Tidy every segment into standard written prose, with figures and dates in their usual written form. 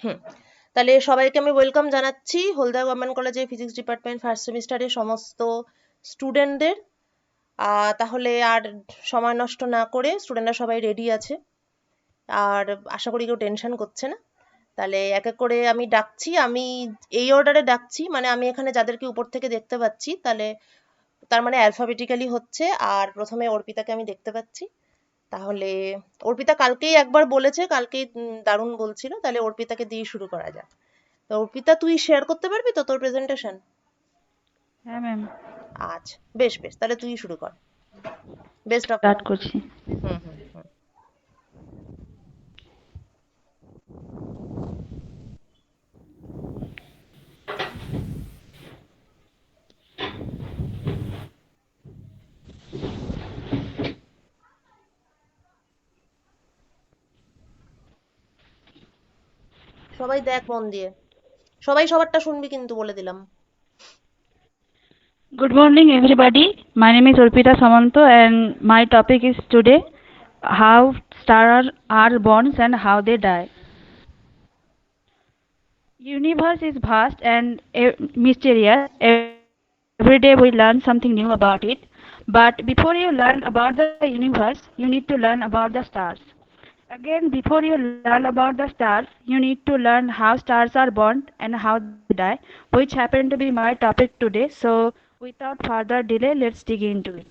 হুম, তাহলে সবাইকে আমি ওয়েলকাম জানাচ্ছি হলদিয়া গভর্নমেন্ট কলেজে ফিজিক্স ডিপার্টমেন্ট ফার্স্ট সেমিস্টারের সমস্ত স্টুডেন্টদের। তাহলে আর সময় নষ্ট না করে স্টুডেন্টরা সবাই রেডি আছে, আর আশা করি কেউ টেনশন করছে না। তাহলে এক এক করে আমি ডাকছি, আমি এই অর্ডারে ডাকছি, মানে আমি এখানে যাদেরকে উপর থেকে দেখতে পাচ্ছি, তাহলে তার মানে অ্যালফাবেটিক্যালি হচ্ছে। আর প্রথমে অর্পিতাকে আমি দেখতে পাচ্ছি। তাহলে অর্পিতা কালকেই একবার বলেছে, কালকেই দারুণ বলছিল, তাহলে অর্পিতাকে দিয়ে শুরু করা যাক। তো অর্পিতা, তুই শেয়ার করতে পারবি তো তোর প্রেজেন্টেশন? হ্যাঁ ম্যাম। আচ্ছা, বেশ বেশ, তাহলে তুই শুরু কর। Best of start lakh. করছি। হুম হুম হুম। সবাই দেখ মন দিয়ে, সবাই সবারটা শুনবি কিন্তু, বলে দিলাম। Good morning, everybody. My name is Urpita Samanto, and my topic is today how stars are born and how they die. Universe is vast and mysterious. Every day we learn something new about it. But before you learn about the universe, you need to learn about the stars. Again, before you learn about the stars, you need to learn how stars are born and how they die, which happen to be my topic today. So, without further delay, let's dig into it.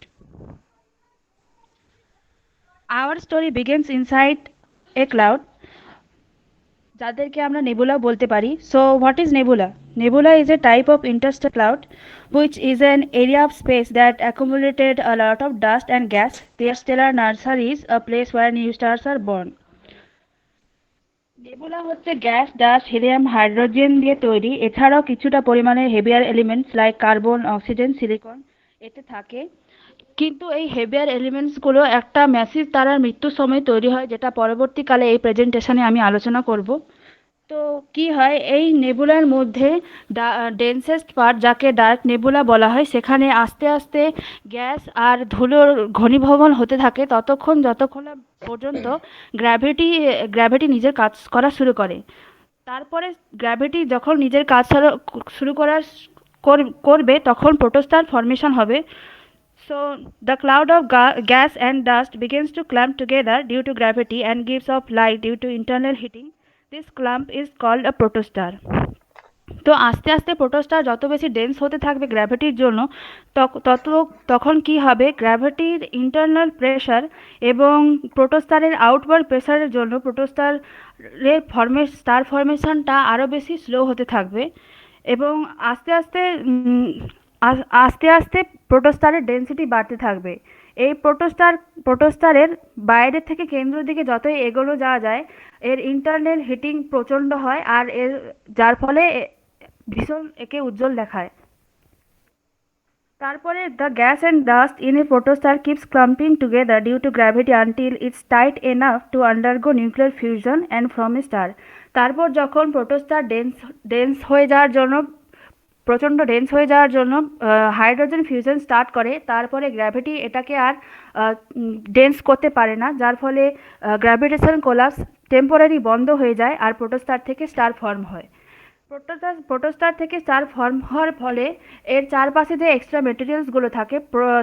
Our story begins inside a cloud, যাদেরকে আমরা nebula বলতে পারি। So, what is nebula? Nebula is a type of interstellar cloud, which is an area of space that accumulated a lot of dust and gas. Their stellar nursery is a place where new stars are born. Nebula হচ্ছে gas, dust, helium, hydrogen দিয়ে তৈরি। এছাড়াও কিছুটা পরিমাণে heavier elements like carbon, oxygen, silicon এতে থাকে। কিন্তু এই হেভিয়ার এলিমেন্টসগুলো একটা ম্যাসিভ তারার মৃত্যুর সময় তৈরি হয়, যেটা পরবর্তীকালে এই প্রেজেন্টেশনে আমি আলোচনা করব। তো কি হয় এই নেবুলার মধ্যে, ডেন্সেস্ট পার্ট যাকে ডার্ক নেবুলা বলা হয়, সেখানে আস্তে আস্তে গ্যাস আর ধুলোর ঘনীভবন হতে থাকে ততক্ষণ যতক্ষণ না পর্যন্ত গ্র্যাভিটি গ্র্যাভিটি নিজের কাজ করা শুরু করে। তারপরে গ্র্যাভিটি যখন নিজের কাজ শুরু করা করবে তখন প্রোটোস্টার ফর্মেশন হবে। So the cloud of gas and dust begins to clump together due to gravity and gives off light due to internal heating. This clump is called a protostar. তো আস্তে আস্তে প্রোটোস্টার যত বেশি ডেন্স হতে থাকবে গ্র্যাভিটির জন্য, তত তখন কি হবে, গ্র্যাভিটির ইন্টারনাল প্রেশার এবং প্রোটোস্টারের আউটওয়ার্ড প্রেশারের জন্য স্টার ফরমেশনটা আরও বেশি স্লো হতে থাকবে। এবং আস্তে আস্তে আস্তে আস্তে প্রোটোস্টারের ডেন্সিটি বাড়তে থাকবে। এই প্রোটোস্টারের বাইরে থেকে কেন্দ্রের দিকে যতই এগোনো যাওয়া যায়, এর ইন্টারনাল হিটিং প্রচণ্ড হয়, আর যার ফলে ভীষণ একে উজ্জ্বল দেখায়। তারপরে the gas and dust in a protostar keeps clumping together due to gravity until it's tight enough to undergo nuclear fusion and form a star. তারপর যখন প্রোটোস্টার ডেন্স হয়ে যাওয়ার জন্য প্রচণ্ড ডেন্স হয়ে যাওয়ার জন্য হাইড্রোজেন ফিউশন স্টার্ট করে, তারপরে গ্র্যাভিটি এটাকে আর ডেন্স করতে পারে না, যার ফলে গ্র্যাভিটেশন কোলাপস টেম্পোরারি বন্ধ হয়ে যায় আর প্রোটোস্টার থেকে স্টার ফর্ম হয়। প্রোটোস্টার থেকে স্টার ফর্ম হওয়ার ফলে এর চারপাশে যে এক্সট্রা মেটেরিয়ালসগুলো থাকে,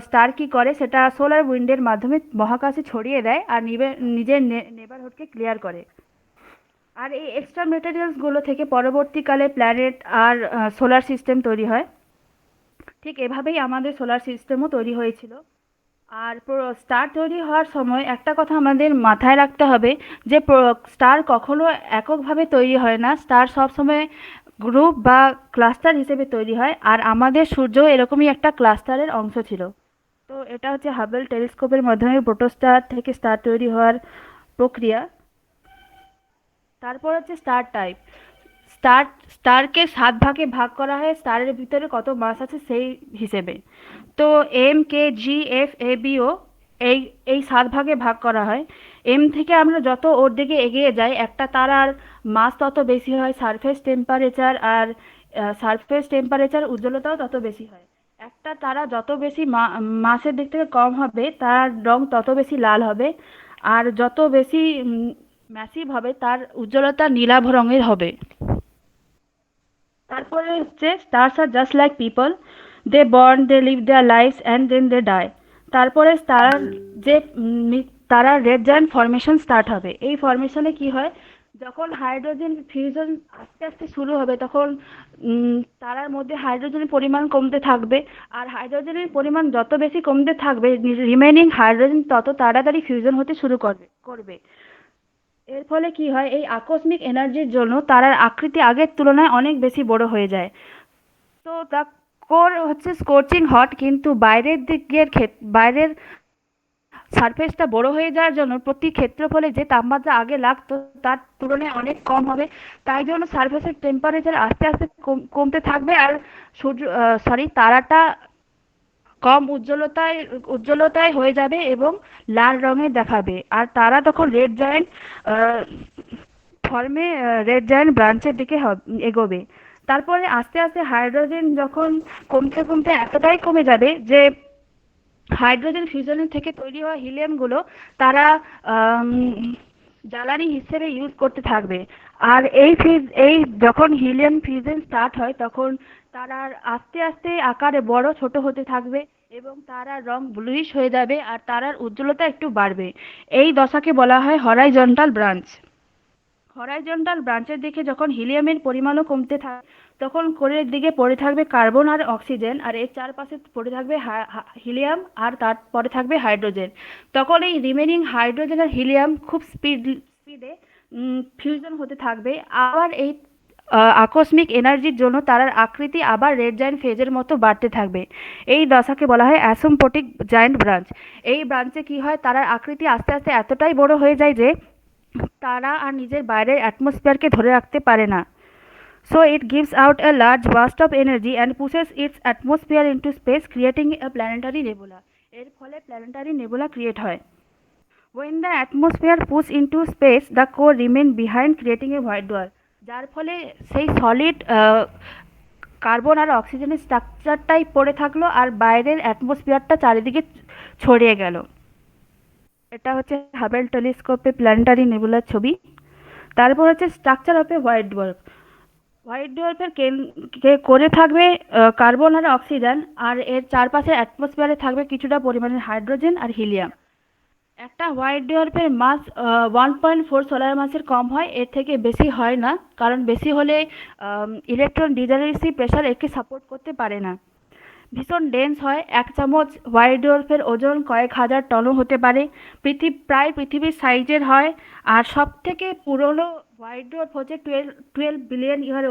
স্টার কী করে সেটা সোলার উইন্ডের মাধ্যমে মহাকাশে ছড়িয়ে দেয় আর নিজের নেবারহুডকে ক্লিয়ার করে। আর এই এক্সট্রা মেটেরিয়ালসগুলো থেকে পরবর্তীকালে প্ল্যানেট আর সোলার সিস্টেম তৈরি হয়। ঠিক এভাবেই আমাদের সোলার সিস্টেমও তৈরি হয়েছিল। আর স্টার তৈরি হওয়ার সময় একটা কথা আমাদের মাথায় রাখতে হবে, যে স্টার কখনো এককভাবে তৈরি হয় না, স্টার সবসময় গ্রুপ বা ক্লাস্টার হিসেবে তৈরি হয়, আর আমাদের সূর্য এরকমই একটা ক্লাস্টারের অংশ ছিল। তো এটা হচ্ছে হাবেল টেলিস্কোপের মাধ্যমে প্রোটোস্টার থেকে স্টার তৈরি হওয়ার প্রক্রিয়া। তারপর হচ্ছে স্টার টাইপ। স্টার স্টারকে 7 ভাগে ভাগ করা হয় স্টারের ভিতরে কত মাস আছে সেই হিসেবে। তো এম, কে, জি, এফ, এ, বি, ও, এই এই 7 ভাগে ভাগ করা হয়। এম থেকে আমরা যত ওর দিকে এগিয়ে যাই, একটা তারার মাস তত বেশি হয়, সারফেস টেম্পারেচার আর উজ্জ্বলতাও তত বেশি হয়। একটা তারা যত বেশি মাসের দিক থেকে কম হবে, তার রং তত বেশি লাল হবে। আর যত বেশি ম্যাসিভ হবে, তার উজ্জ্বলতা নীলাভ রঙের হবে। তারপরে হচ্ছে stars are just like people, they born, they live their lives and then they die. তারপরে তারা যে তারা রেড জায়ান্ট ফরমেশন স্টার্ট হবে। এই ফরমেশনে কি হয়, যখন হাইড্রোজেন ফিউশন আস্তে আস্তে শুরু হবে তখন তারার মধ্যে হাইড্রোজেনের পরিমাণ কমতে থাকবে। আর হাইড্রোজেনের পরিমাণ যত বেশি কমতে থাকবে, রিমেনিং হাইড্রোজেন তত তাড়াতাড়ি ফিউশন হতে শুরু করবে। এর ফলে কি হয়, এই আকস্মিক এনার্জির জন্য তারার আকৃতি আগের তুলনায় অনেক বেশি বড় হয়ে যায়। তো দ্য কোর হচ্ছে স্কর্চিং হট, কিন্তু বাইরের সারফেসটা বড় হয়ে যাওয়ার জন্য প্রতি ক্ষেত্রফলে যে তাপমাত্রা আগে লাগতো তার তুলনায় অনেক কম হবে। তাই জন্য সারফেসের টেম্পারেচার আস্তে আস্তে কমতে থাকবে। আর তারাটা কম উজ্জ্বলতায় হয়ে যাবে এবং লাল রঙের দেখাবে। আর তারা তখন রেড জায়ান্ট ব্রাঞ্চের দিকে এগোবে। তারপরে আস্তে আস্তে হাইড্রোজেন যখন কমতে কমতে এতটাই কমে যাবে যে হাইড্রোজেন ফিউশনের থেকে তৈরি হওয়া হিলিয়ামগুলো তারা আম, জ্বালানি হিসেবে ইউজ করতে থাকবে। আর এই যখন হিলিয়াম ফিউশন স্টার্ট হয় তখন তারার আস্তে আস্তে আকারে বড় ছোট হতে থাকবে এবং তারার রং ব্লুইশ হয়ে যাবে আর তারার উজ্জ্বলতা একটু বাড়বে। এই দশাকে বলা হয় হরাইজন্টাল ব্রাঞ্চ। হরাইজন্টাল ব্রাঞ্চের দিকে যখন হিলিয়ামের পরিমাণও কমতে থাকে তখন কোরের দিকে পড়ে থাকবে কার্বন আর অক্সিজেন, আর এর চারপাশে পড়ে থাকবে হিলিয়াম, আর তারপরে থাকবে হাইড্রোজেন। তখন এই রিমেনিং হাইড্রোজেন আর হিলিয়াম খুব স্পিডে ফিউশন হতে থাকবে। আবার এই আকস্মিক এনার্জির জন্য তারার আকৃতি আবার রেড জায়ান্ট ফেজের মতো বাড়তে থাকবে। এই দশাকে বলা হয় অ্যাসিম্পটোটিক জায়ান্ট ব্রাঞ্চ। এই ব্রাঞ্চে কি হয়, তারার আকৃতি আস্তে আস্তে এতটাই বড় হয়ে যায় যে তারা আর নিজের বাইরের অ্যাটমসফিয়ারকে ধরে রাখতে পারে না। So it gives out a large burst of energy and pushes its atmosphere into space, creating a planetary nebula. এর ফলে প্ল্যানেটারি নেবুলা ক্রিয়েট হয়। When the atmosphere push into space, the core remain behind, creating a white dwarf. যার ফলে সেই solid carbon আর অক্সিজেনের স্ট্রাকচারটাই পড়ে থাকলো আর বাইরের অ্যাটমসফিয়ারটা চারিদিকে ছড়িয়ে গেল। এটা হচ্ছে হাবেল টেলিস্কোপে প্ল্যানেটারি নেবুলার ছবি। তারপর হচ্ছে structure of a white dwarf. White ডোয়ার্ফের করে থাকবে কার্বন আর অক্সিজেন, আর এর চারপাশে অ্যাটমসফিয়ারে থাকবে কিছুটা পরিমাণের হাইড্রোজেন আর হিলিয়াম। একটা হোয়াইট ডোয়ার্ফের মাস 1.4 সোলার মাসের কম হয়, এর থেকে বেশি হয় না, কারণ বেশি হলে ইলেকট্রন ডিজেনারেসি প্রেশার একে সাপোর্ট করতে পারে না। ভীষণ ডেন্স হয়, এক চামচ হোয়াইট ডোয়ার্ফের ওজন কয়েক হাজার টনও হতে পারে। প্রায় পৃথিবীর সাইজের হয়। আর সব থেকে পুরনো হোয়াইট ডোয়ার্ফ হচ্ছে 12 বিলিয়ন ইয়ার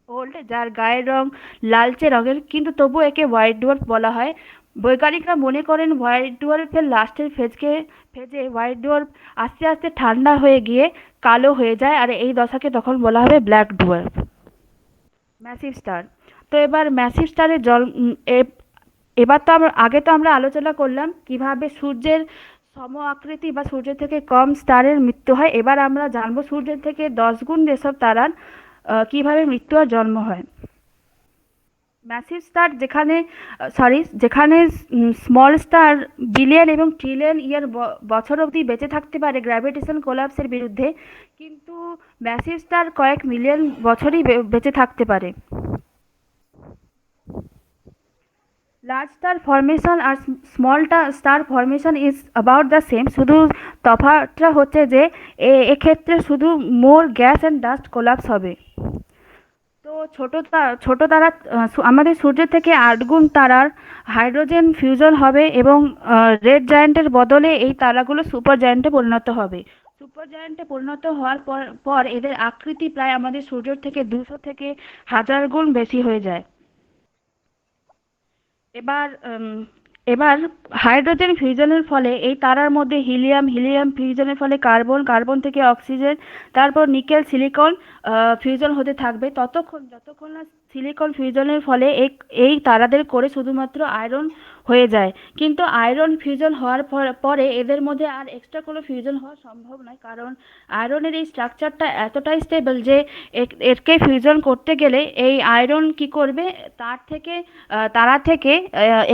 ওল্ড, যার গায়ের রং লালচে রঙের, কিন্তু তবু একে হোয়াইট ডোয়ার্ফ বলা হয়। বৈজ্ঞানিকরা মনে করেন হোয়াইট ডোয়ার্ফের লাস্টের ফেজে হোয়াইট ডোয়ার্ফ আস্তে আস্তে ঠান্ডা হয়ে গিয়ে কালো হয়ে যায়, আর এই দশাকে তখন বলা হবে ব্ল্যাক ডোয়ার্ফ। Massive star. তো এবার ম্যাসিভ স্টারের এবার তো আগে তো আমরা আলোচনা করলাম কিভাবে সূর্যের সম আকৃতি বা সূর্যের থেকে কম স্টারের মৃত্যু হয়। এবার আমরা জানবো সূর্যের থেকে 10 গুণ যেসব তারার কিভাবে মৃত্যু আর জন্ম হয়। ম্যাসিভ স্টার যেখানে স্মল স্টার বিলিয়ন এবং ট্রিলিয়ন ইয়ার বছর অবধি বেঁচে থাকতে পারে গ্র্যাভিটেশন কোলাপসের বিরুদ্ধে, কিন্তু ম্যাসিভ স্টার কয়েক মিলিয়ন বছরই বেঁচে থাকতে পারে। লার্জ স্টার ফরমেশন আর small star formation is about the same, শুধু তফাৎটা হচ্ছে যে এক্ষেত্রে শুধু more gas and dust collapse হবে। তো ছোট তারা আমাদের সূর্যের থেকে 8 গুণ তারার হাইড্রোজেন ফিউশন হবে এবং রেড জায়ান্টের বদলে এই তারাগুলো সুপার জায়ান্টে পরিণত হবে। সুপার জায়ান্টে পরিণত হওয়ার পর এদের আকৃতি প্রায় আমাদের সূর্যের থেকে 200 থেকে 1000 গুণ বেশি হয়ে যায়। এবার এবার হাইড্রোজেন ফিউশনের ফলে এই তারার মধ্যে হিলিয়াম ফিউশনের ফলে কার্বন থেকে অক্সিজেন, তারপর নিকেল সিলিকন ফিউশন হতে থাকবে যতক্ষণ না সিলিকন ফিউশনের ফলে এই তারাদের করে শুধুমাত্র আয়রন হয়ে যায়। কিন্তু আয়রন ফিউশন হওয়ার পরে এদের মধ্যে আর এক্সট্রা কোনো ফিউশন হওয়া সম্ভব নয়, কারণ আয়রনের এই স্ট্রাকচারটা এতটাই স্টেবল যে একে ফিউশন করতে গেলে এই আয়রন কি করবে, তারা থেকে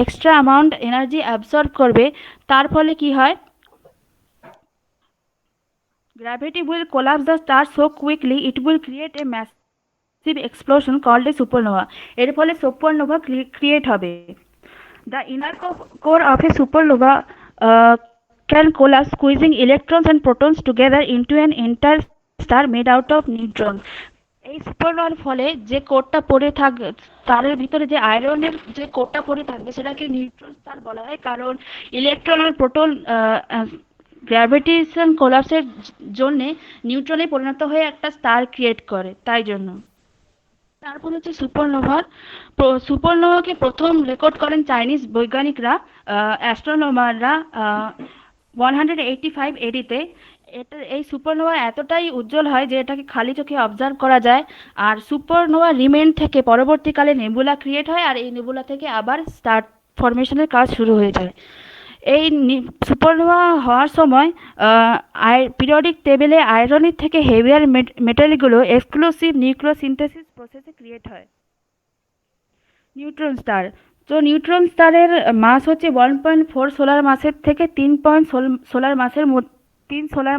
এক্সট্রা অ্যামাউন্ট এনার্জি অ্যাবসর্ব করবে। তার ফলে কি হয়, Gravity will collapse the star so quickly it will create a massive explosion called a supernova. এর ফলে supernova create হবে. The inner core of a supernova uh, can collapse, squeezing electrons and protons together into an entire star made out of neutrons. এই সুপারনোভার ফলে যে কোরটা পড়ে থাকবে, তারের ভিতরে যে আয়রনের যে কোরটা পড়ে থাকবে সেটাকে নিউট্রন স্টার বলা হয়, কারণ ইলেকট্রন আর প্রোটন গ্র্যাভিটেশন কোলাপসের জন্য নিউট্রনে পরিণত হয়ে একটা স্টার ক্রিয়েট করে, তাই জন্য। তারপর হচ্ছে সুপারনোভার। সুপারনোভাকে প্রথম রেকর্ড করেন চাইনিজ বৈজ্ঞানিকরা, অ্যাস্ট্রোনমাররা 185 এডিতে। এই সুপারনোভা এতটাই উজ্জ্বল হয় যে এটাকে খালি চোখে অবজার্ভ করা যায়। আর সুপারনোভা রিমেন থেকে পরবর্তীকালে নেবুলা ক্রিয়েট হয়, আর এই নেবুলা থেকে আবার স্টার ফরমেশনের কাজ শুরু হয়ে যায়। এই সুপারনোভা হওয়ার সময় পিরিয়ডিক টেবিলে আয়রনের থেকে হেভিয়ার মেটালগুলো এক্সক্লুসিভ নিউক্লিওসিনথেসিস প্রসেসে ক্রিয়েট হয়। Neutron star. তো নিউট্রন স্টারের মাস হচ্ছে 1.4 সোলার মাসের থেকে 3 সোলার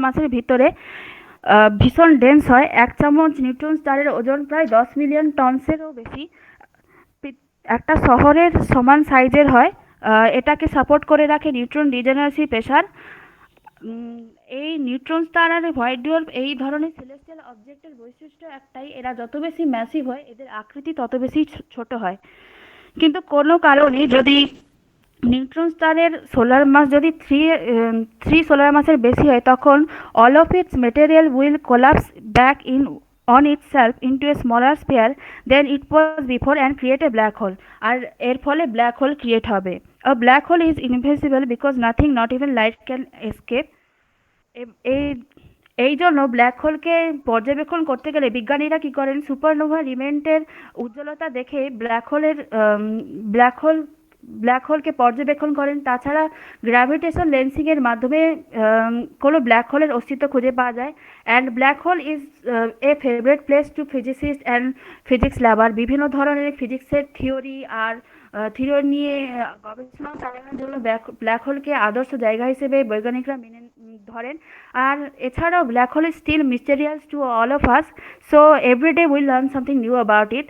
মাসের ভিতরে ভীষণ ডেন্স হয়। 1 চামচ নিউট্রন স্টারের ওজন প্রায় 10 মিলিয়ন টনসেরও বেশি। একটা শহরের সমান সাইজের হয়। এটাকে সাপোর্ট করে রাখে নিউট্রন ডিজেনারেসি প্রেসার। এই নিউট্রন স্টার আর হোয়াইট ডোয়ার্ফ এই ধরনের সেলেস্টিয়াল অবজেক্টের বৈশিষ্ট্য একটাই, এরা যত বেশি ম্যাসিভ হয় এদের আকৃতি তত বেশি ছোট হয়। কিন্তু কোনো কারণে যদি নিউট্রন স্টারের সোলার মাস যদি 3 সোলার মাসের বেশি হয়, তখন all of its material will collapse back in on itself into a smaller sphere than it was before and create a black hole. আর এর ফলে ব্ল্যাক হোল ক্রিয়েট হবে। A black hole is invisible because nothing, not even light, can escape. এই এই জন্য black হোলকে পর্যবেক্ষণ করতে গেলে বিজ্ঞানীরা কি করেন, সুপারনোভা রিমেন্টের উজ্জ্বলতা দেখে ব্ল্যাক হোলকে পর্যবেক্ষণ করেন। তাছাড়া গ্র্যাভিটেশন লেন্সিংয়ের মাধ্যমে কোনো ব্ল্যাক হোলের অস্তিত্ব খুঁজে পাওয়া যায়। And black hole is a favourite place to physicist and physics lover. বিভিন্ন ধরনের ফিজিক্সের থিওরি আর থিওরি নিয়ে গবেষণা চালানোর জন্য ব্ল্যাক হোলকে আদর্শ জায়গা হিসেবে বৈজ্ঞানিকরা মেনে ধরেন। আর এছাড়াও black hole is still mysterious to all of us, so every day will learn something new about it.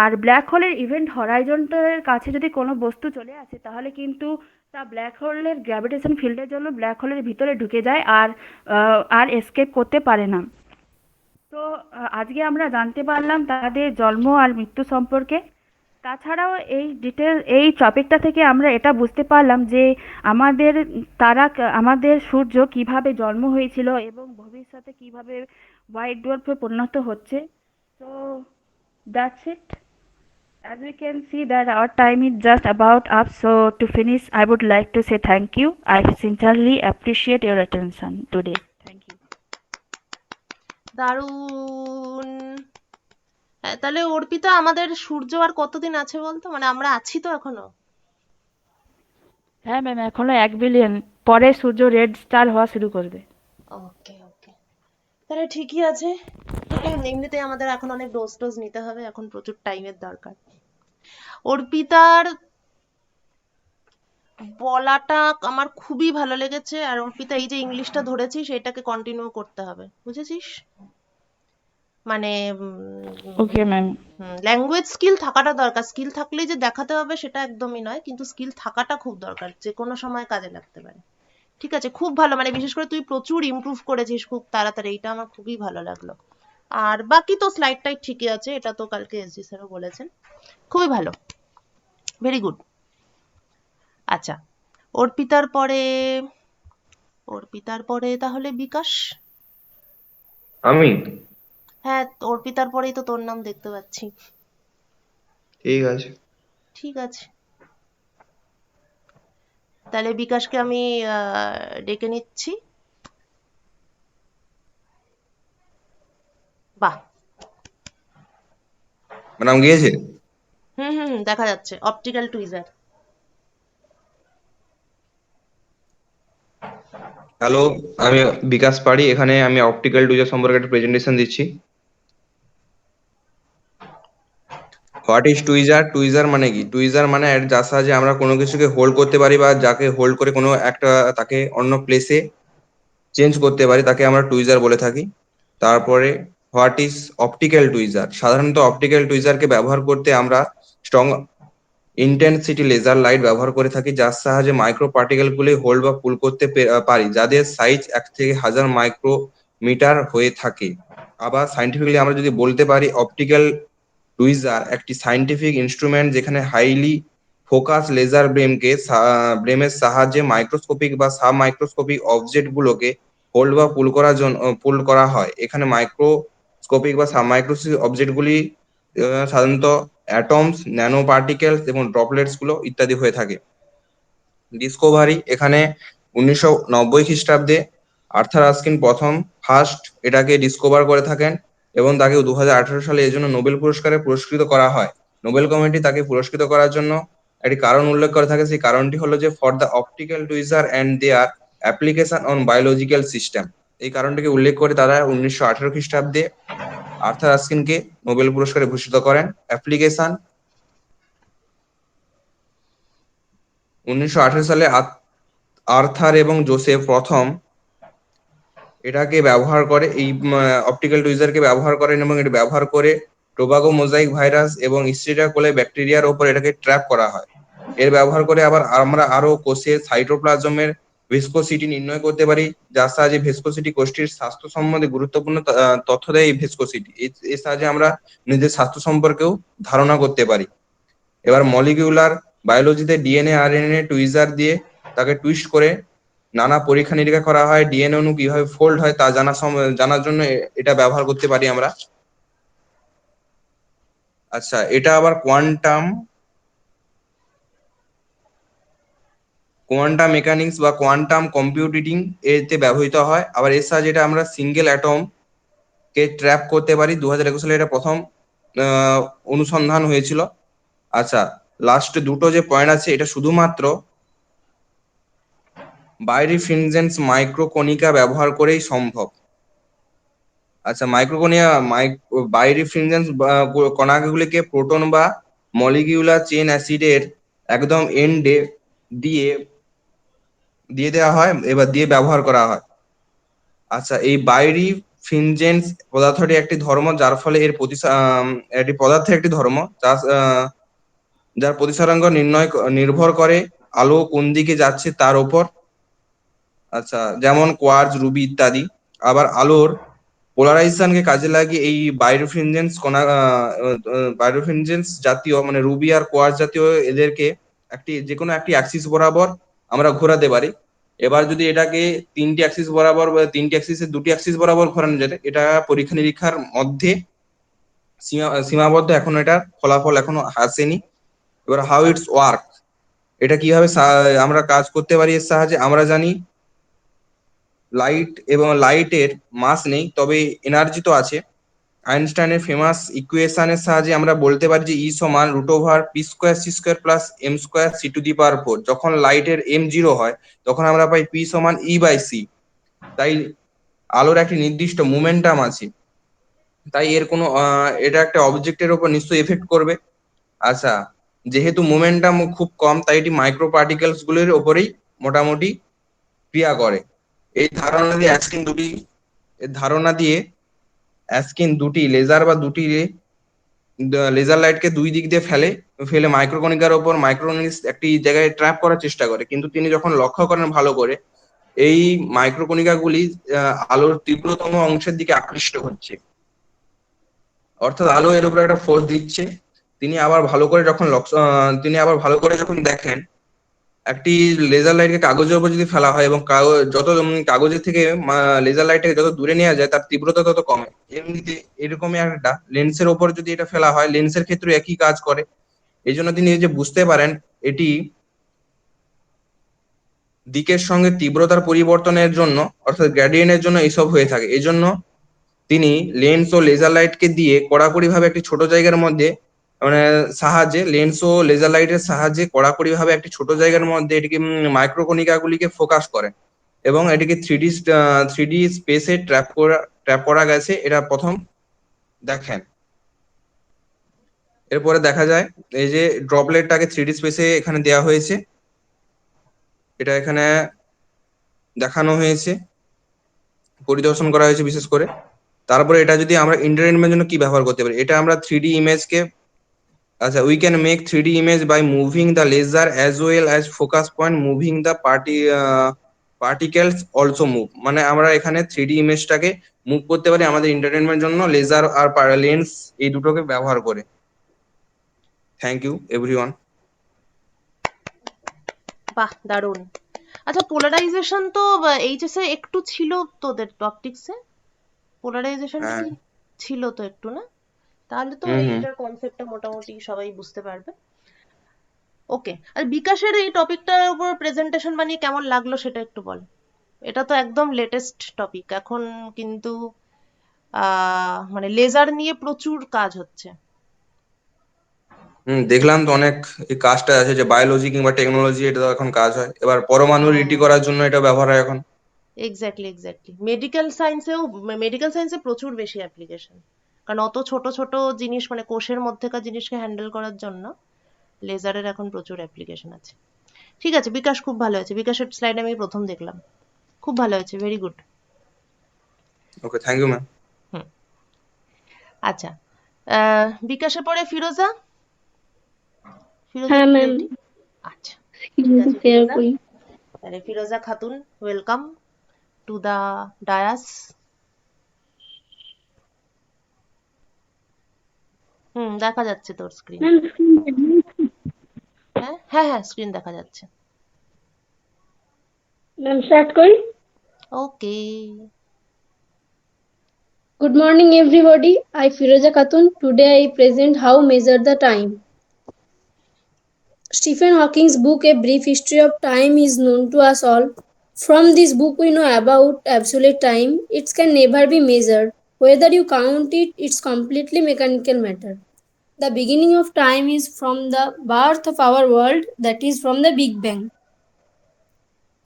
আর ব্ল্যাক হোলের ইভেন্ট হরাইজনের কাছে যদি কোনো বস্তু চলে আসে, তাহলে কিন্তু তা ব্ল্যাক হোলের গ্র্যাভিটেশন ফিল্ডের জন্য ব্ল্যাক হোলের ভিতরে ঢুকে যায় আর এসকেপ করতে পারে না। তো আজকে আমরা জানতে পারলাম তাদের জন্ম আর মৃত্যু সম্পর্কে। তাছাড়াও এই টপিকটা থেকে আমরা এটা বুঝতে পারলাম যে আমাদের সূর্য কিভাবে জন্ম হয়েছিল এবং ভবিষ্যতে কিভাবে হোয়াইট ডোয়ার্ফে পরিণত হচ্ছে। তো that's it. As we can see that our time is just about up, so to finish, I would like to say thank you. I sincerely appreciate your attention today. Thank you. দারুণ। হ্যাঁ, তাহলে অর্পিতা, আমাদের সূর্য আর কতদিন আছে বলতো? মানে আমরা আছি তো এখনো? হ্যাঁ ম্যাম, এখনো 1 বিলিয়ন পরে সূর্য রেড স্টার হওয়া শুরু করবে। ওকে ওকে, তাহলে ঠিকই আছে। এমনিতে আমাদের এখন অনেক ডোজ নিতে হবে, এখন প্রচুর টাইমের দরকার। অর্পিতার বলাটা আমার খুবই ভালো লেগেছে, আর অর্পিতা এই যে ইংলিশটা ধরেছিস সেটাকে কন্টিনিউ করতে হবে, বুঝেছিস? মানে ওকে ম্যাম। ল্যাঙ্গুয়েজ স্কিল থাকাটা দরকার। স্কিল থাকলেই যে দেখাতে হবে সেটা একদমই নয়, কিন্তু স্কিল থাকাটা খুব দরকার, যে কোনো সময় কাজে লাগতে পারে। ঠিক আছে, খুব ভালো। মানে বিশেষ করে তুই প্রচুর ইমপ্রুভ করেছিস খুব তাড়াতাড়ি, এটা আমার খুবই ভালো লাগলো। আর বাকি তো স্লাইডটাই ঠিকই আছে, এটা তো কালকে এসডি স্যারও বলেছেন। খুবই ভালো, ভেরি গুড। আচ্ছা, অর্পিতার পরে তাহলে বিকাশ। আমি? হ্যাঁ, অর্পিতার পরেই তো তোর নাম দেখতে পাচ্ছি। ঠিক আছে। ঠিক আছে, তাহলে বিকাশকে আমি ডেকে নিচ্ছি। বাহ, নাম গিয়েছে? দেখা যাচ্ছে অপটিক্যাল টুইজার। হ্যালো, আমি বিকাশ পাড়ি। এখানে আমি অপটিক্যাল টুইজার সম্পর্কে একটা প্রেজেন্টেশন দিচ্ছি। What is tweezer? টুইজার মানে কি? টুইজার মানে যার সাহায্যে আমরা কোনো কিছুকে হোল্ড করতে পারি, বা যাকে হোল্ড করে কোনো একটা তাকে অন্য প্লেসে চেঞ্জ করতে পারি, তাকে আমরা টুইজার বলে থাকি। তারপরে হোয়াট ইজ অপটিক্যাল টুইজার? সাধারণত অপটিক্যাল টুইজারকে ব্যবহার করতে আমরা স্ট্রং ইন্টেন্সিটি লেজার লাইট ব্যবহার করে থাকি, যার সাহায্যে মাইক্রো পার্টিকেল গুলি হোল্ড বা পুল করতে পারি, যাদের সাইজ 1 থেকে 1000 মাইক্রোমিটার হয়ে থাকে। আবার সাইন্টিফিক্যালি আমরা যদি বলতে পারি, অপটিক্যাল টুইজার একটি সাইন্টিফিক ইনস্ট্রুমেন্ট যেখানে হাইলি ফোকাস লেজার ব্রেমের সাহায্যে মাইক্রোস্কোপিক বা সাব মাইক্রোস্কোপিক অবজেক্ট গুলোকে হোল্ড বা পুল করা হয়। এখানে মাইক্রোস্কোপিক বা সাব মাইক্রোস্কোপিক অবজেক্ট গুলি সাধারণত অ্যাটমস, ন্যানো পার্টিকেলস এবং ড্রপলেটস গুলো ইত্যাদি হয়ে থাকে। ডিসকভারি, এখানে 1990 খ্রিস্টাব্দে আর্থার রাস্কিন প্রথম ফার্স্ট এটাকে ডিসকভার করে থাকেন এবং তাকে 2018 সালে এর জন্য নোবেল পুরস্কারে পুরস্কৃত করা হয়। নোবেল কমিটি তাকে পুরস্কৃত করার জন্য একটি কারণ উল্লেখ করে থাকে, সেই কারণটি হলো যে for the optical tweezer and their application on biological system. এই কারণটিকে উল্লেখ করে তারা 1918 খ্রিস্টাব্দে আর্থার রাস্কিনকে নোবেল পুরস্কারে ভূষিত করেন। অ্যাপ্লিকেশন, 1918 সালে আর্থার এবং জোসেফ প্রথম এটাকে ব্যবহার করে, এই অপটিক্যাল টুইজারকে ব্যবহার করেন এবং এটি ব্যবহার করে টোবাগো মোজাইক ভাইরাস এবং ইস্টেরিয়া কোলাই ব্যাকটেরিয়ার উপর এটাকে ট্র্যাপ করা হয়। এর ব্যবহার করে আবার আমরা আরো কোষের সাইটোপ্লাজমের ভিসকোসিটি নির্ণয় করতে পারি, যার সাহায্যে ভিসকোসিটি কোষটির স্বাস্থ্য সম্বন্ধে গুরুত্বপূর্ণ তথ্য দেয়। এই ভিসকোসিটি এর সাহায্যে আমরা নিজের স্বাস্থ্য সম্পর্কেও ধারণা করতে পারি। এবার মলিকিউলার বায়োলজিতে ডিএনএ আরএনএ টুইজার দিয়ে তাকে টুইস্ট করে নানা পরীক্ষা নিরীক্ষা করা হয়। ডিএনএ অণু কিভাবে ফোল্ড হয় তা জানার জন্য এটা ব্যবহার করতে পারি আমরা। আচ্ছা, এটা আবার কোয়ান্টাম মেকানিক্স বা কোয়ান্টাম কম্পিউটিং এতে ব্যবহৃত হয়। আবার এর সাহায্যে এটা আমরা সিঙ্গেল অ্যাটম কে ট্র্যাপ করতে পারি। 2021 সালে এটা প্রথম অনুসন্ধান হয়েছিল। আচ্ছা, লাস্ট দুটো যে পয়েন্ট আছে এটা শুধুমাত্র বাইরিফিনজেন্স মাইক্রোকণিকা ব্যবহার করেই সম্ভব। আচ্ছা, বাইরিফিনজেন্স কণাগুলিকে প্রোটন বা মলিকিউলার চেইন অ্যাসিডের একদম এন্ডে দিয়ে দিয়ে দেওয়া হয়, এবার দিয়ে ব্যবহার করা হয়। আচ্ছা, এই বাইরিফিনজেন্স পদার্থটি একটি ধর্ম, যার ফলে এটি পদার্থের একটি ধর্ম যার প্রতিসরাঙ্ক নির্ভর করে আলো কোন দিকে যাচ্ছে তার উপর। আচ্ছা, যেমন কোয়ার্জ, রুবি ইত্যাদি। আবার আলোর পোলারাইজেশনকে কাজে লাগিয়ে এই বাইরোফিনজেন্স জাতীয় মানে রুবি আর কোয়ার্জ জাতীয় এদেরকে যে কোনো একটি অ্যাক্সিস বরাবর আমরা ঘোরাতে পারি। এবার যদি এটাকে তিনটি অ্যাক্সিস বরাবর বা তিনটি অ্যাক্সিসের দুটি অ্যাক্সিস বরাবর ঘোরানো যেত, এটা পরীক্ষা নিরীক্ষার মধ্যে সীমাবদ্ধ, এখনো এটার ফলাফল এখনো আসেনি। এবার হাউ ইটস ওয়ার্ক, এটা কিভাবে আমরা কাজ করতে পারি এর সাহায্যে। আমরা জানি লাইটের মাস নেই, তবে এনার্জি তো আছে। আইনস্টাইনের ফেমাস ইকুয়েশনের সাহায্যে আমরা বলতে পারি যে ই সমান √p²c²+m²c²4। যখন লাইটের m0 হয় তখন আমরা পাই p সমান e/c। তাই আলোর একটি নির্দিষ্ট মোমেন্টাম আছে, তাই এটা একটা অবজেক্টের উপর নিশ্চয়ই এফেক্ট করবে। আচ্ছা, যেহেতু মোমেন্টাম খুব কম, তাই এটি মাইক্রো পার্টিকেলস গুলির উপরেই মোটামুটি ক্রিয়া করে। এই ধারণা দিয়ে অ্যাস্কিন দুটি লেজার লাইটকে দুই দিক দিয়ে ফেলে মাইক্রোকণিকার ওপর মাইক্রোকণিক্স একটি জায়গায় ট্র্যাপ করার চেষ্টা করে, কিন্তু তিনি যখন লক্ষ্য করেন ভালো করে এই মাইক্রোকণিকাগুলি আলোর তীব্রতম অংশের দিকে আকৃষ্ট হচ্ছে, অর্থাৎ আলো এর উপর একটা ফোর্স দিচ্ছে। তিনি আবার ভালো করে যখন দেখেন একটি লেজার লাইটকে কাগজের উপর যদি ফেলা হয় এবং যত কাগজের থেকে লেজার লাইটটাকে যত দূরে নেওয়া যায় তার তীব্রতা তত কমে। এমনিতে এরকমই একটা লেন্সের ওপর যদি এটা ফেলা হয়, লেন্সের ক্ষেত্রে একই কাজ করে। এই জন্য তিনি যে বুঝতে পারেন এটি দিকের সঙ্গে তীব্রতার পরিবর্তনের জন্য, অর্থাৎ গ্রেডিয়েন্টের জন্য এইসব হয়ে থাকে। এই জন্য তিনি লেন্স ও লেজার লাইটকে দিয়ে কড়াকড়ি ভাবে একটি ছোট জায়গার মধ্যে লেন্স ও লেজার লাইটের সাহায্যে কড়াকড়ি ভাবে একটি ছোট জায়গার মধ্যে এটিকে মাইক্রোকণিকা গুলিকে ফোকাস করেন এবং এটিকে থ্রিডি স্পেসে ট্র্যাপ করা গেছে, এটা প্রথম দেখেন। এরপরে দেখা যায় এই যে ড্রপলেটটাকে থ্রিডি স্পেসে এখানে দেওয়া হয়েছে, এটা এখানে দেখানো হয়েছে। পরিদর্শন করা হয়েছে বিশেষ করে। তারপরে এটা যদি আমরা এন্টারটেনমেন্টের জন্য কি ব্যবহার করতে পারি, এটা আমরা 3D ইমেজকে, আচ্ছা, we can make 3D image by moving the laser as well as focus point, moving the particles also move, মানে আমরা এখানে 3D ইমেজটাকে মুভ করতে পারি আমাদের এন্টারটেনমেন্টের জন্য লেজার আর লেন্স এই দুটোকে ব্যবহার করে। Thank you everyone. বাহ, দারুণ। আচ্ছা, পোলারাইজেশন তো এইচএস এ একটু ছিল তোদের অপটিক্সে, পোলারাইজেশনটা হ্যাঁ। কি ছিল তো একটু, না? তাহলে তো হুম হুম। এইটার কনসেপ্টটা মোটামুটি সবাই বুঝতে পারবে। ওকে, আর বিকাশের এই টপিকটার উপর প্রেজেন্টেশন বানিয়ে কেমন লাগলো সেটা একটু বল। এটা তো একদম লেটেস্ট টপিক এখন, কিন্তু মানে লেজার নিয়ে প্রচুর কাজ হচ্ছে। দেখলাম তো অনেক এই কাজটা আছে যে বায়োলজি কিংবা টেকনোলজি, এটা তো এখন কাজ হয়, এবার পরমাণু রেডি করার জন্য এটা ব্যবহার হয় এখন। এক্স্যাক্টলি এক্স্যাক্টলি, মেডিকেল সায়েন্সে প্রচুর বেশি অ্যাপ্লিকেশন, কারণ অত ছোট ছোট জিনিস, মানে কোষের মধ্যেকার জিনিসকে হ্যান্ডেল করার জন্য লেজারের এখন প্রচুর অ্যাপ্লিকেশন আছে। ঠিক আছে বিকাশ, খুব ভালো হয়েছে, বিকাশের স্লাইড আমি প্রথম দেখলাম, খুব ভালো হয়েছে, very good. Okay, thank you ma'am. Hmm, আচ্ছা, বিকাশের পরে ফিরোজা, ফিরোজা হ্যাঁ কি ম্যাম, রেডি? আচ্ছা, ঠিক আছে শেয়ার ফিরোজা, করি। তাহলে Firoza Khatun, welcome to the dais. দেখা যাচ্ছে তোর স্ক্রিন। ম্যাম, হ্যাঁ হ্যাঁ হ্যাঁ, স্ক্রিন দেখা যাচ্ছে। ম্যাম স্টার্ট করি। ওকে। Good morning everybody. I Firoza Khatun. Today I present how measure the time. Stephen Hawking's book A Brief History of Time is known to us all. From this book we know about absolute time. It can never be measured. Whether you count it, it's completely mechanical matter. The beginning of time is from the birth of our world, that is from the Big Bang.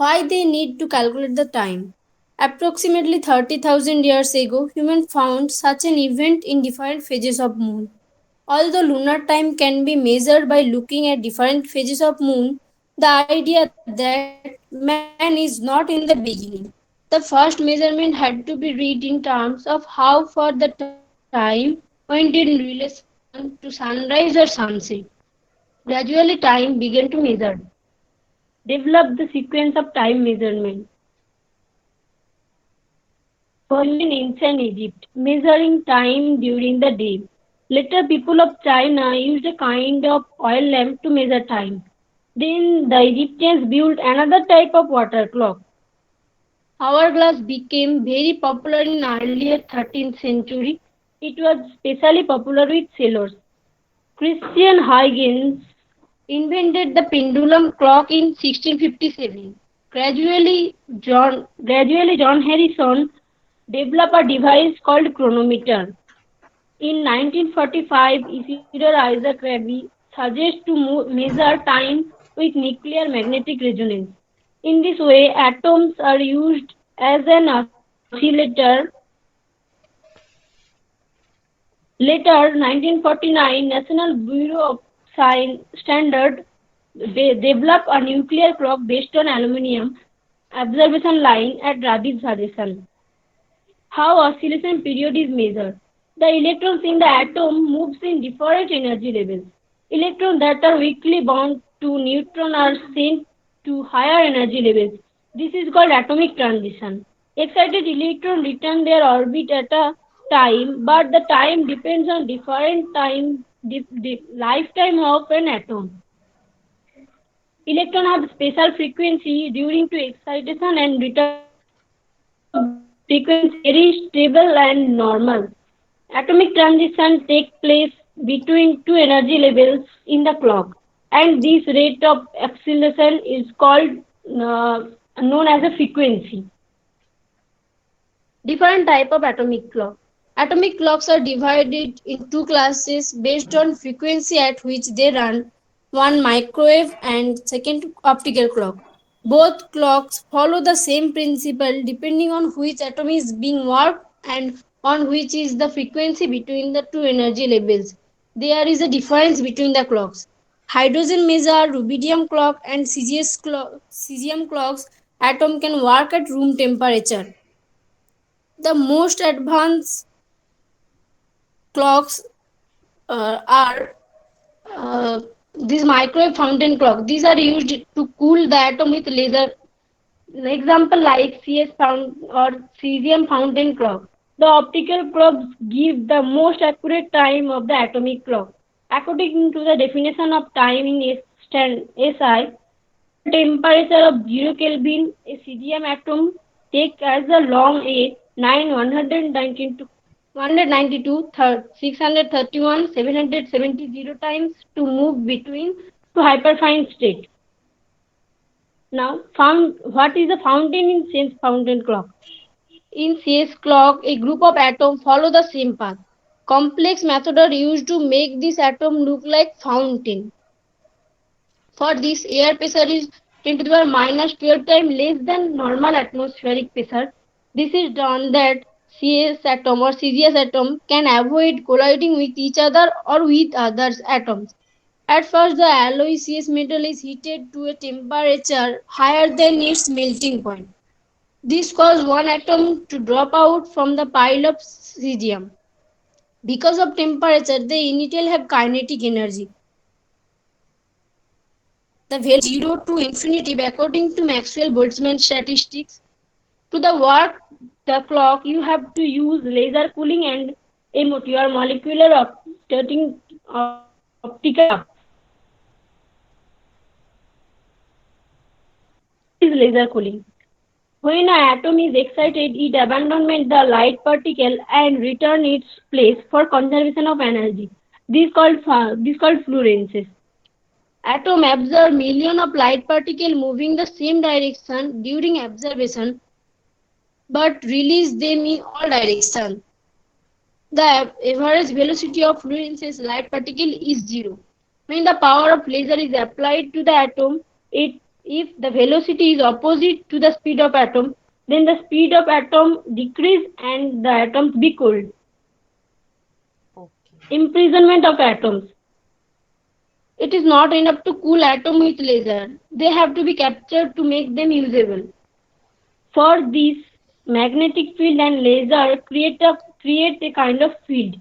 Why they need to calculate the time? Approximately 30,000 years ago, humans found such an event in different phases of moon. Although lunar time can be measured by looking at different phases of moon, the idea that man is not in the beginning. The first measurement had to be read in terms of how far the time went in relation to sunrise or sunset. Gradually, time began to measure. Develop the sequence of time measurement. First in ancient Egypt, measuring time during the day. Later, people of China used a kind of oil lamp to measure time. Then the Egyptians built another type of water clock. Hourglass became very popular in earlier 13th century. It was especially popular with sailors. Christian Huygens invented the pendulum clock in 1657. Gradually John Harrison developed a device called chronometer. In 1945, Isidor Isaac Rabi suggested to measure time with nuclear magnetic resonance. In this way, atoms are used as an oscillator. Later, 1949, National Bureau of Standard developed a nuclear clock based on aluminum observation line at Rabi's suggestion. How oscillation period is measured? The electrons in the atom moves in different energy levels. Electrons that are weakly bound to neutron are sent to higher energy levels. This is called atomic transition. Excited electrons return their orbit at a time, but the time depends on different lifetime of an atom. Electrons have special frequency during to excitation and return frequency very stable and normal. Atomic transition takes place between two energy levels in the clock, and this rate of acceleration is called known as a frequency. Different type of atomic clock. Atomic clocks are divided in two classes based on frequency at which they run. One microwave and second optical clock. Both clocks follow the same principle depending on which atom is being worked and on which is the frequency between the two energy levels. There is a difference between the clocks. Hydrogen measure, rubidium clock and cesium clocks. Atom can work at room temperature. The most advanced clocks are these microwave fountain clock. These are used to cool the atom with laser. Example like CS found or cesium fountain clock. The optical probes give the most accurate time of the atomic clock. According to the definition of time in SI, temperature of 0 Kelvin, a cesium atom takes as a long a 9 192 631 770 times to move between to hyperfine state. Now, what is a fountain in sense fountain clock? In CS clock, a group of atoms follow the same path. Complex methods are used to make this atom look like fountain. For this, air pressure is 10 to the power minus 12 times less than normal atmospheric pressure. This is done that CS atom or CGS atom can avoid colliding with each other or with other atoms. At first, the alloy CS metal is heated to a temperature higher than its melting point. This causes one atom to drop out from the pile of cesium. Because of temperature, they initially have kinetic energy. The value 0 to infinity according to Maxwell-Boltzmann statistics. To the work the clock, you have to use laser cooling and MOT or molecular optical. Is laser cooling. When an atom is excited, it abandons the light particle and returns its place for conservation of energy. This called fluorescence. Atom absorb millions of light particles moving the same direction during observation, but release them in all directions. The average velocity of fluorescence light particle is zero. When the power of laser is applied to the atom, if the velocity is opposite to the speed of atom, then the speed of atom decrease and the atoms be cooled. Okay. Imprisonment of atoms. It is not enough to cool atom with laser. They have to be captured to make them usable. For this, magnetic field and laser create a kind of field.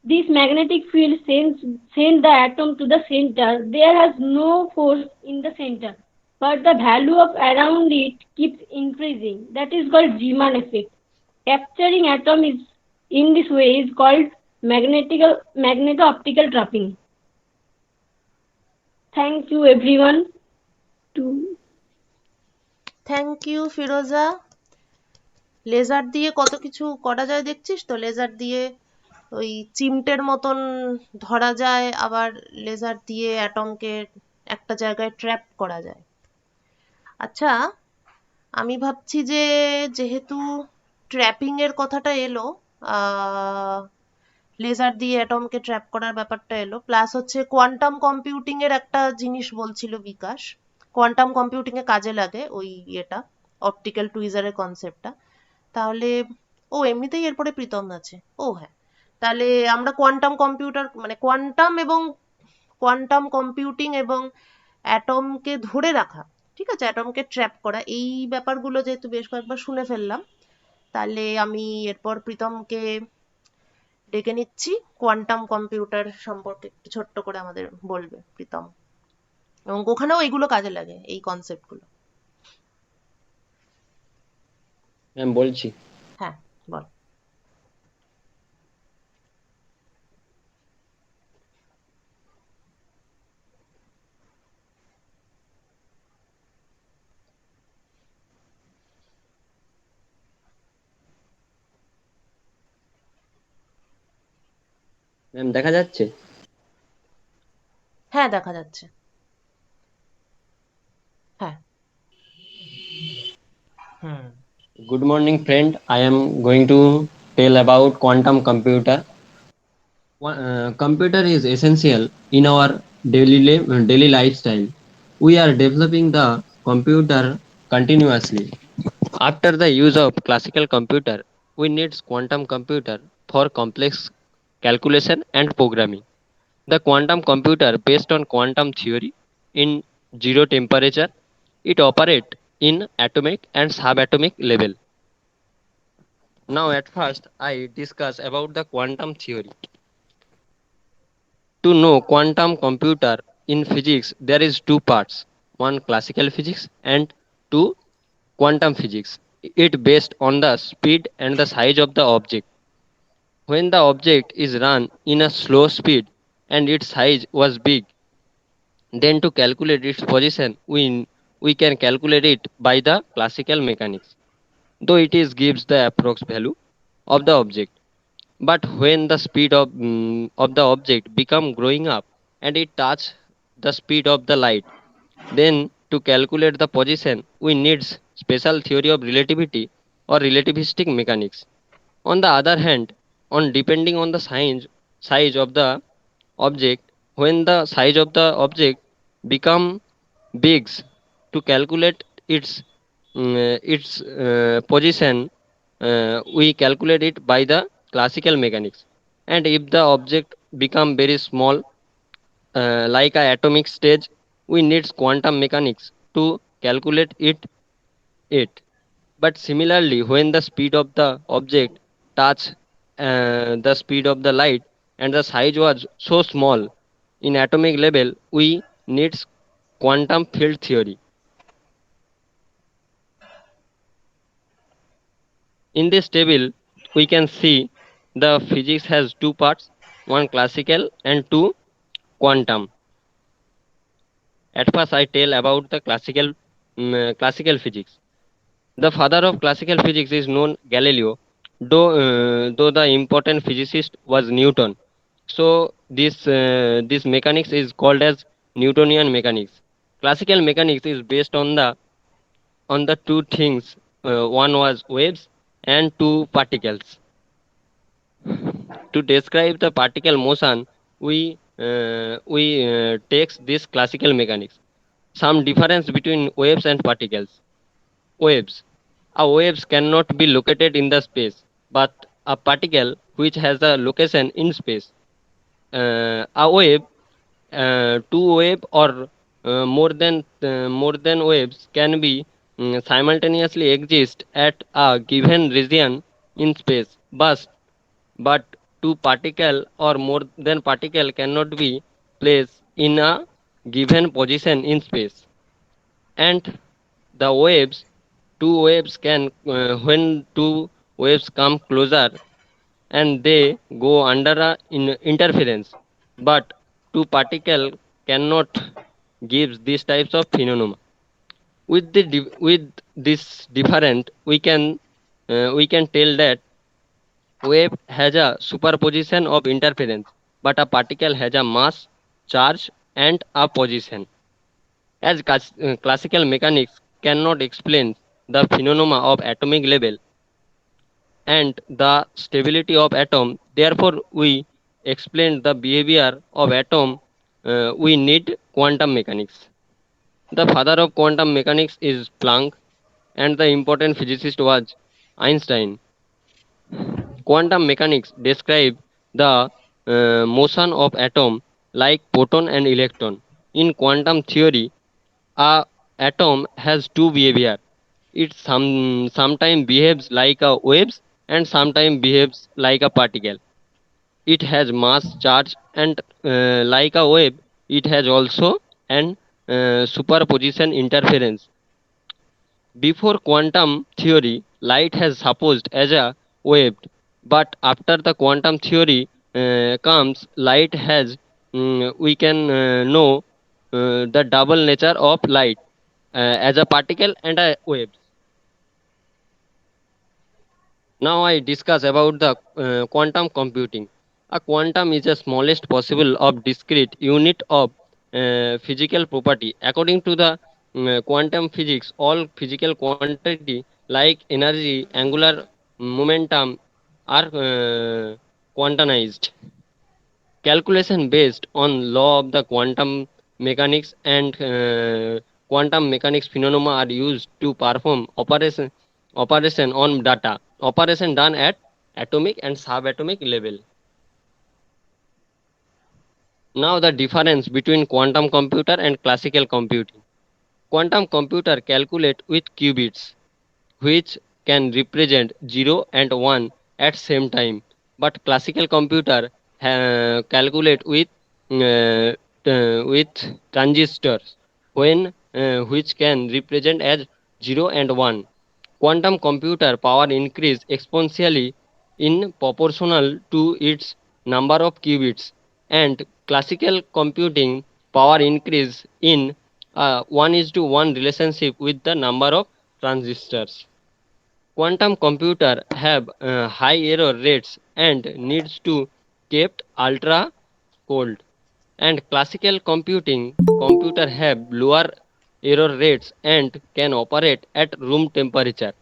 This magnetic field send the atom to the center. There has no force in the center, but the value of around it keeps increasing. That is called Zeeman effect. Capturing atom is in this way is called magneto-optical trapping. Thank you everyone. Thank you Firoza. Laser দিয়ে কত কিছু করা যায় দেখছিস তো, laser দিয়ে ওই চিমটের মতন ধরা যায়, আবার লেজার দিয়ে অ্যাটমকে একটা জায়গায় ট্র্যাপ করা যায়। আচ্ছা, আমি ভাবছি যে যেহেতু ট্র্যাপিং এর কথাটা এলো, লেজার দিয়ে অ্যাটমকে ট্র্যাপ করার ব্যাপারটা এলো, প্লাস হচ্ছে কোয়ান্টাম কম্পিউটিং এর একটা জিনিস বলছিল বিকাশ, কোয়ান্টাম কম্পিউটিং এ কাজে লাগে ওই ইয়েটা, অপটিক্যাল টুইজারের কনসেপ্টটা। তাহলে এমনিতেই এরপরে প্রীতম আছে। হ্যাঁ, তাহলে আমরা কোয়ান্টাম কম্পিউটার মানে কোয়ান্টাম কম্পিউটিং এবং অ্যাটমকে ধরে রাখা, ঠিক আছে, অ্যাটমকে ট্র্যাপ করা, এই ব্যাপারগুলো যেহেতু বেশ কয়েকবার শুনে ফেললাম, তাহলে আমি এরপর প্রীতমকে ডেকে নিচ্ছি, কোয়ান্টাম কম্পিউটার সম্পর্কে একটু ছোট্ট করে আমাদের বলবে প্রীতম, এবং ওখানেও এইগুলো কাজে লাগে, এই কনসেপ্টগুলো। ম্যাম বলছি। হ্যাঁ, বল। ম্যাম দেখা যাচ্ছে? হ্যাঁ, দেখা যাচ্ছে। হ্যাঁ। হুম। Good morning, friend. I am going to tell about quantum computer. Computer is essential in our daily lifestyle. We are developing the computer continuously. After the use of classical computer, we need quantum computer for complex calculation and programming. The quantum computer based on quantum theory in zero temperature. It operates in atomic and subatomic level. Now at first I discuss about the quantum theory. To know quantum computer in physics there is two parts. One classical physics and two quantum physics. It based on the speed and the size of the object. When the object is run in a slow speed and its size was big, then to calculate its position we can calculate it by the classical mechanics, though it is gives the approx value of the object. But when the speed of the object become growing up and it touch the speed of the light, then to calculate the position we needs special theory of relativity or relativistic mechanics. On the other hand, on depending on the size of the object, when the size of the object become big, to calculate its position, we calculate it by the classical mechanics. And if the object become very small, like a atomic stage, we need quantum mechanics to calculate it. But similarly, when the speed of the object touch the speed of the light and the size was so small in atomic level, we need quantum field theory. In this table, we can see the physics has two parts, one classical and two quantum. At first, I tell about the classical physics. The father of classical physics is known Galileo, though the important physicist was Newton. So this mechanics is called as Newtonian mechanics. Classical mechanics is based on the two things. One was waves and two particles. To describe the particle motion, we takes this classical mechanics. Some difference between waves and particles. Waves. A waves cannot be located in the space, but a particle which has a location in space. A wave, two wave or more than waves can be simultaneously exist at a given region in space. But two particle or more than particle cannot be placed in a given position in space. And the waves, two waves can when two waves come closer and they go under a interference, but two particle cannot give these types of phenomena. With this different we can tell that wave has a superposition of interference, but a particle has a mass, charge and a position. As classical mechanics cannot explain the phenomena of atomic level and the stability of atom, therefore we explain the behavior of atom, we need quantum mechanics. The father of quantum mechanics is Planck and the important physicist was Einstein. Quantum mechanics describe the motion of atom like proton and electron. In quantum theory, a atom has two behavior. It sometimes behaves like a waves and sometimes behaves like a particle. It has mass, charge, and like a wave, it has also an superposition interference. Before quantum theory, light has supposed as a wave, but after the quantum theory comes, light has we can know the double nature of light as a particle and a wave. Now I discuss about the quantum computing. A quantum is the smallest possible of discrete unit of physical property. According to the quantum physics, all physical quantity like energy, angular momentum are quantized. Calculation based on law of the quantum mechanics and quantum mechanics phenomena are used to perform operation on data. Operation done at atomic and subatomic level. Now the difference between quantum computer and classical computing. Quantum computer calculate with qubits, which can represent 0 and 1 at same time, but classical computer calculate with transistors when which can represent as 0 and 1. Quantum computer power increase exponentially in proportional to its number of qubits, and classical computing power increase in 1:1 relationship with the number of transistors. Quantum computer have high error rates and needs to kept ultra cold, and classical computing computer have lower error rates and can operate at room temperature.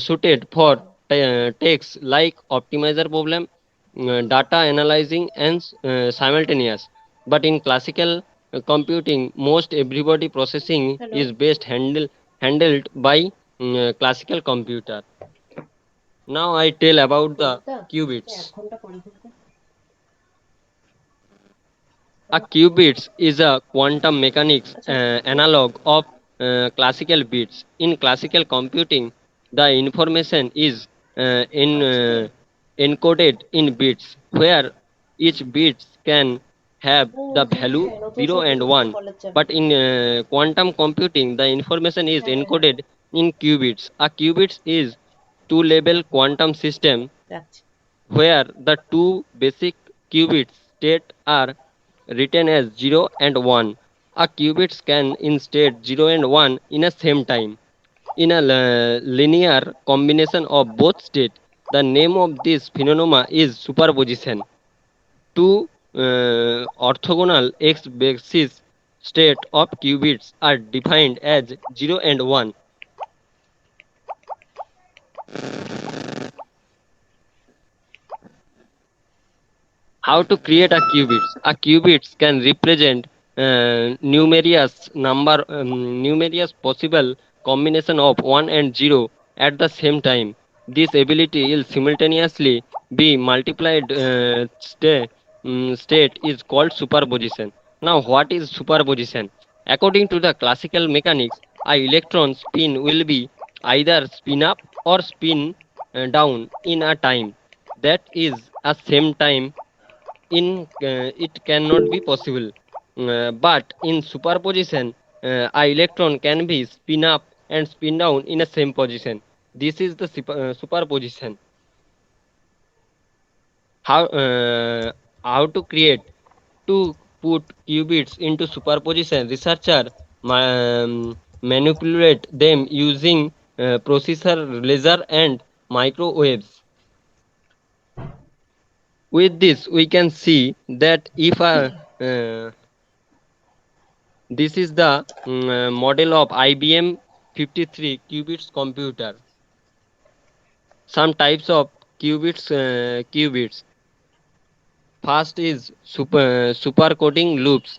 Suited for tasks like optimizer problem, data analyzing, and simultaneous. But in classical computing, most everybody processing Hello. is best handled by classical computer. Now I tell about the qubits. A qubits is a quantum mechanics analog of classical bits. In classical computing, the information is encoded in bits, where each bit can have the value 0 and 1. But in quantum computing, the information is encoded in qubits. A qubits is two-level quantum system রাখছি। where the two basic qubit states are written as 0 and 1. A qubits can instate 0 and 1 in a same time in a linear combination of both states. The name of this phenomenon is superposition. Two orthogonal x-basis state of qubits are defined as 0 and 1. How to create a qubits? A qubits can represent numerous possible combination of 1 and 0 at the same time. This ability will simultaneously be multiplied state is called superposition. Now, what is superposition? According to the classical mechanics, a electron spin will be either spin up or spin down in a time that is a same time in it cannot be possible. But in superposition, a electron can be spin up and spin down in a same position. This is the superposition. How to create to put qubits into superposition? Researcher manipulate them using processor, laser, and microwaves. With this, we can see that if this is the model of IBM 53 qubits computer. Some types of qubits. First is supercoding loops.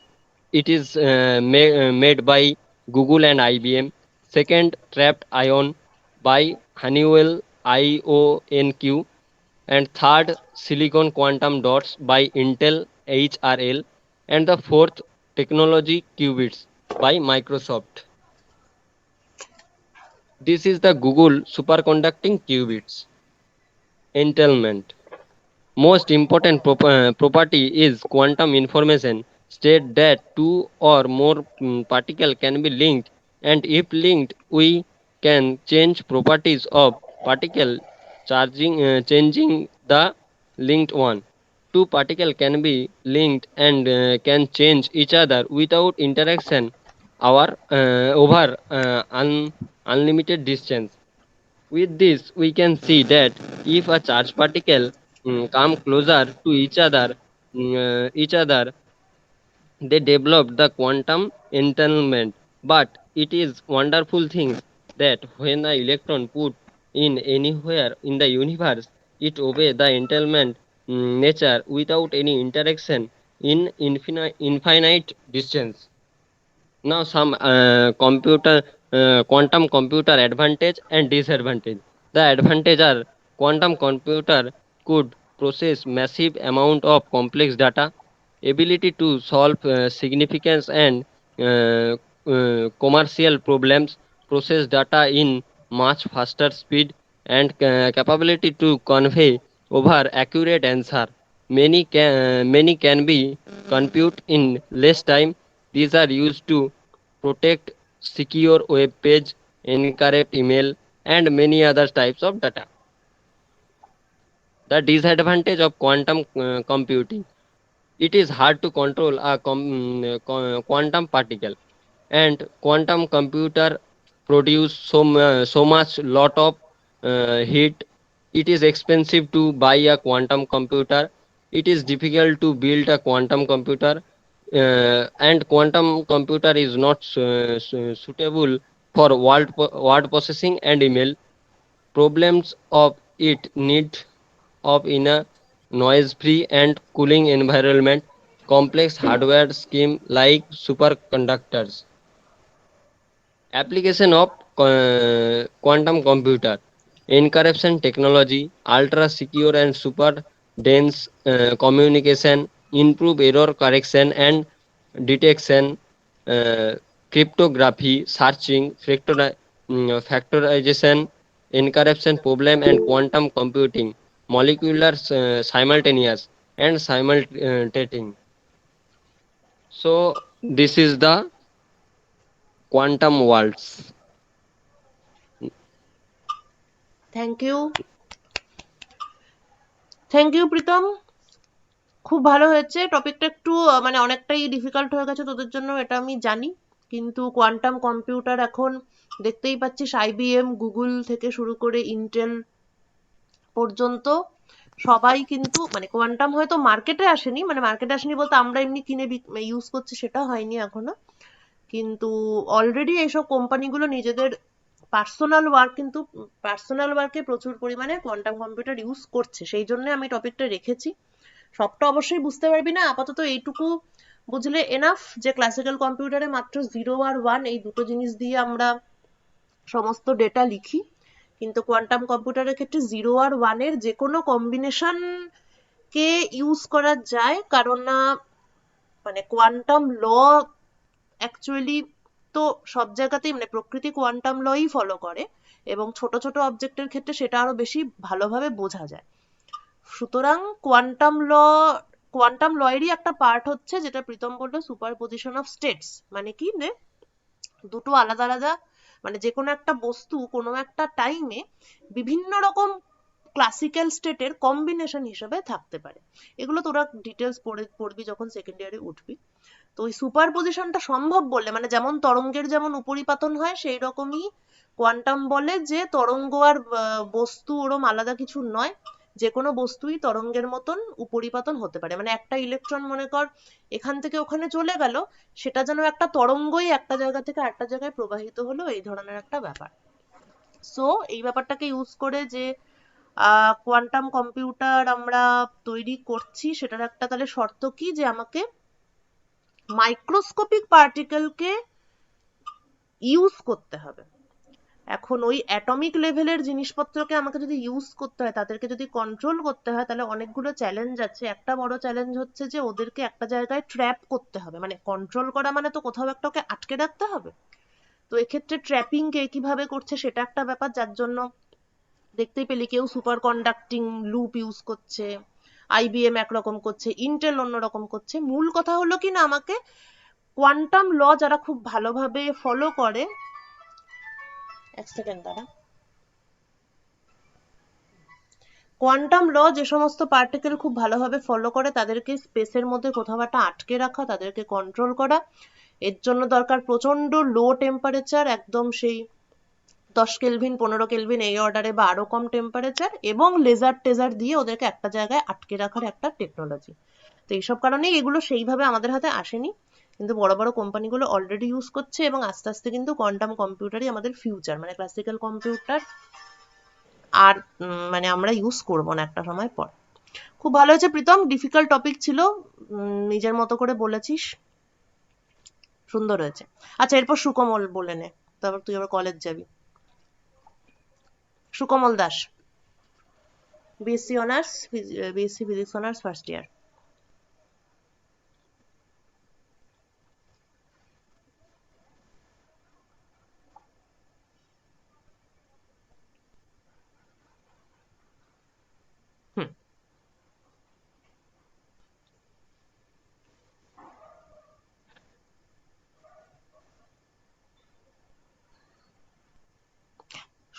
It is made by Google and IBM. Second, trapped ion by Honeywell IonQ. And third, silicon quantum dots by Intel HRL. And the fourth, technology qubits by Microsoft. This is the Google superconducting qubits. Entailment. Most important property is quantum information state that two or more particles can be linked, and if linked, we can change properties of particle changing the linked one. Two particles can be linked and can change each other without interaction over unlimited distance. With this, we can see that if a charged particle come closer to each other, they develop the quantum entanglement. But it is wonderful thing that when the electron put in anywhere in the universe, it obey the entanglement nature without any interaction in infinite distance. Now some quantum computer advantage and disadvantage. The advantage are quantum computer could process massive amount of complex data, ability to solve significance and commercial problems, process data in much faster speed and capability to convey over accurate answer. Many can be compute in less time. These are used to protect secure web page, encrypt email, and many other types of data. The disadvantage of quantum computing: it is hard to control a quantum particle, and quantum computer produce so much lot of heat. It is expensive to buy a quantum computer. It is difficult to build a quantum computer, and quantum computer is not suitable for word processing and email. Problems of it need of in a noise-free and cooling environment, complex hardware scheme like superconductors. Application of quantum computer: encryption technology, ultra secure and super dense communication, improve error correction and detection, uh, cryptography, searching, factorization, encryption problem, and quantum computing, molecular simultaneous and simultaneing. So this is the quantum worlds. Thank you Pritam, খুব ভালো হয়েছে। টপিকটা একটু মানে অনেকটাই difficult হয়ে গেছে তোদের জন্য, এটা আমি জানি, কিন্তু কোয়ান্টাম কম্পিউটার এখন দেখতেই পাচ্ছিস আইবিএম, গুগল থেকে শুরু করে ইন্টেল পর্যন্ত সবাই কিন্তু, মানে কোয়ান্টাম হয়তো মার্কেটে আসেনি, মানে মার্কেটে আসেনি বলতে আমরা এমনি কিনে ইউজ করছি সেটা হয়নি এখনো, কিন্তু অলরেডি এইসব কোম্পানিগুলো নিজেদের পার্সোনাল ওয়ার্ক কিন্তু পার্সোনাল ওয়ার্কে প্রচুর পরিমাণে কোয়ান্টাম কম্পিউটার ইউজ করছে। সেই জন্য আমি টপিকটা রেখেছি। সবটা অবশ্যই বুঝতে পারবি না, আপাতত এইটুকু বুঝলে এনাফ যে ক্লাসিক্যাল কম্পিউটারে মাত্র 0 আর 1 এই দুটো জিনিস দিয়ে আমরা সমস্ত ডেটা লিখি, কিন্তু কোয়ান্টাম কম্পিউটারের ক্ষেত্রে 0 আর 1 এর যে কোনো কম্বিনেশন কে ইউজ করা যায়, কারণ না মানে কোয়ান্টাম ল অ্যাকচুয়ালি তো সব জায়গাতেই, মানে প্রকৃতি কোয়ান্টাম লই ফলো করে, এবং ছোট ছোট অবজেক্টের ক্ষেত্রে সেটা আরো বেশি ভালোভাবে বোঝা যায়। সুতরাং কোয়ান্টাম লয়েরই একটা পার্ট হচ্ছে যেটা প্রীতম বললো সুপারপজিশন অফ স্টেটস। মানে কি, যে দুটো আলাদা আলাদা, মানে যে কোনো একটা বস্তু কোনো একটা টাইমে বিভিন্ন রকম ক্লাসিক্যাল স্টেটের কম্বিনেশন হিসেবে থাকতে পারে। এগুলো তোরা ডিটেলস পড়বি যখন সেকেন্ড ইয়ারে উঠবি। তো ওই সুপার পজিশনটা সম্ভব বললে, মানে যেমন তরঙ্গের যেমন উপরিপাতন হয় সেই রকমই কোয়ান্টাম বলে যে তরঙ্গ আর বস্তু ওরম আলাদা কিছু নয়, যে কোনো বস্তুই তরঙ্গের মতন উপরিপাতন হতে পারে। মানে একটা ইলেকট্রন মনে কর এখান থেকে ওখানে চলে গেল, সেটা যেন একটা তরঙ্গই একটা জায়গা থেকে আরেকটা জায়গায় প্রবাহিত হলো, এই ধরনের একটা ব্যাপার। সো এই ব্যাপারটাকে ইউজ করে যে কোয়ান্টাম কম্পিউটার আমরা তৈরি করছি, সেটার একটা তাহলে শর্ত কি, যে আমাকে মাইক্রোস্কোপিক পার্টিকেলকে ইউজ করতে হবে। এখন ওই অ্যাটমিক লেভেলের জিনিসপত্রকে আমাকে যদি ইউজ করতে হয়, তাদেরকে যদি কন্ট্রোল করতে হয়, তাহলে অনেকগুলো চ্যালেঞ্জ আছে। একটা বড় চ্যালেঞ্জ হচ্ছে যে ওদেরকে একটা জায়গায় ট্র্যাপ করতে হবে, মানে কন্ট্রোল করা মানে তো কোথাও একটা ওকে আটকে রাখতে হবে। তো এক্ষেত্রে ট্র্যাপিং কে কিভাবে করছে সেটা একটা ব্যাপার, যার জন্য দেখতেই পেলি কেউ সুপার কন্ডাক্টিং লুপ ইউজ করছে, আইবিএম একরকম করছে, ইন্টেল অন্যরকম করছে। মূল কথা হলো কি না, আমাকে কোয়ান্টাম ল যারা খুব ভালোভাবে ফলো করে, এক সেকেন্ড দাঁড়া, কোয়ান্টাম ল যে সমস্ত পার্টিকেল খুব ভালোভাবে ফলো করে তাদেরকে স্পেসের মধ্যে কোথাও একটা আটকে রাখা, তাদেরকে কন্ট্রোল করা। এর জন্য দরকার প্রচন্ড লো টেম্পারেচার, একদম সেই 10 কেলভিন 15 কেলভিন এই অর্ডারে, বা আরো কম টেম্পারেচার, এবং লেজার টেজার দিয়ে ওদেরকে একটা জায়গায় আটকে রাখার একটা টেকনোলজি। তো এইসব কারণেই এগুলো সেইভাবে আমাদের হাতে আসেনি, কিন্তু বড় বড় কোম্পানিগুলো অলরেডি ইউজ করছে, এবং আস্তে আস্তে কিন্তু কোয়ান্টাম কম্পিউটারই আমাদের ফিউচার, মানে ক্লাসিক্যাল কম্পিউটার আর মানে আমরা ইউজ করবো না একটা সময় পর। খুব ভালো হয়েছে প্রীতম, ডিফিকাল্ট টপিক ছিল, নিজের মতো করে বলেছিস, সুন্দর হয়েছে। আচ্ছা, এরপর সুকমল বলে নে, তারপর তুই আবার কলেজ যাবি। Sukamal Das, BSc honours, BSc physics honours, first year.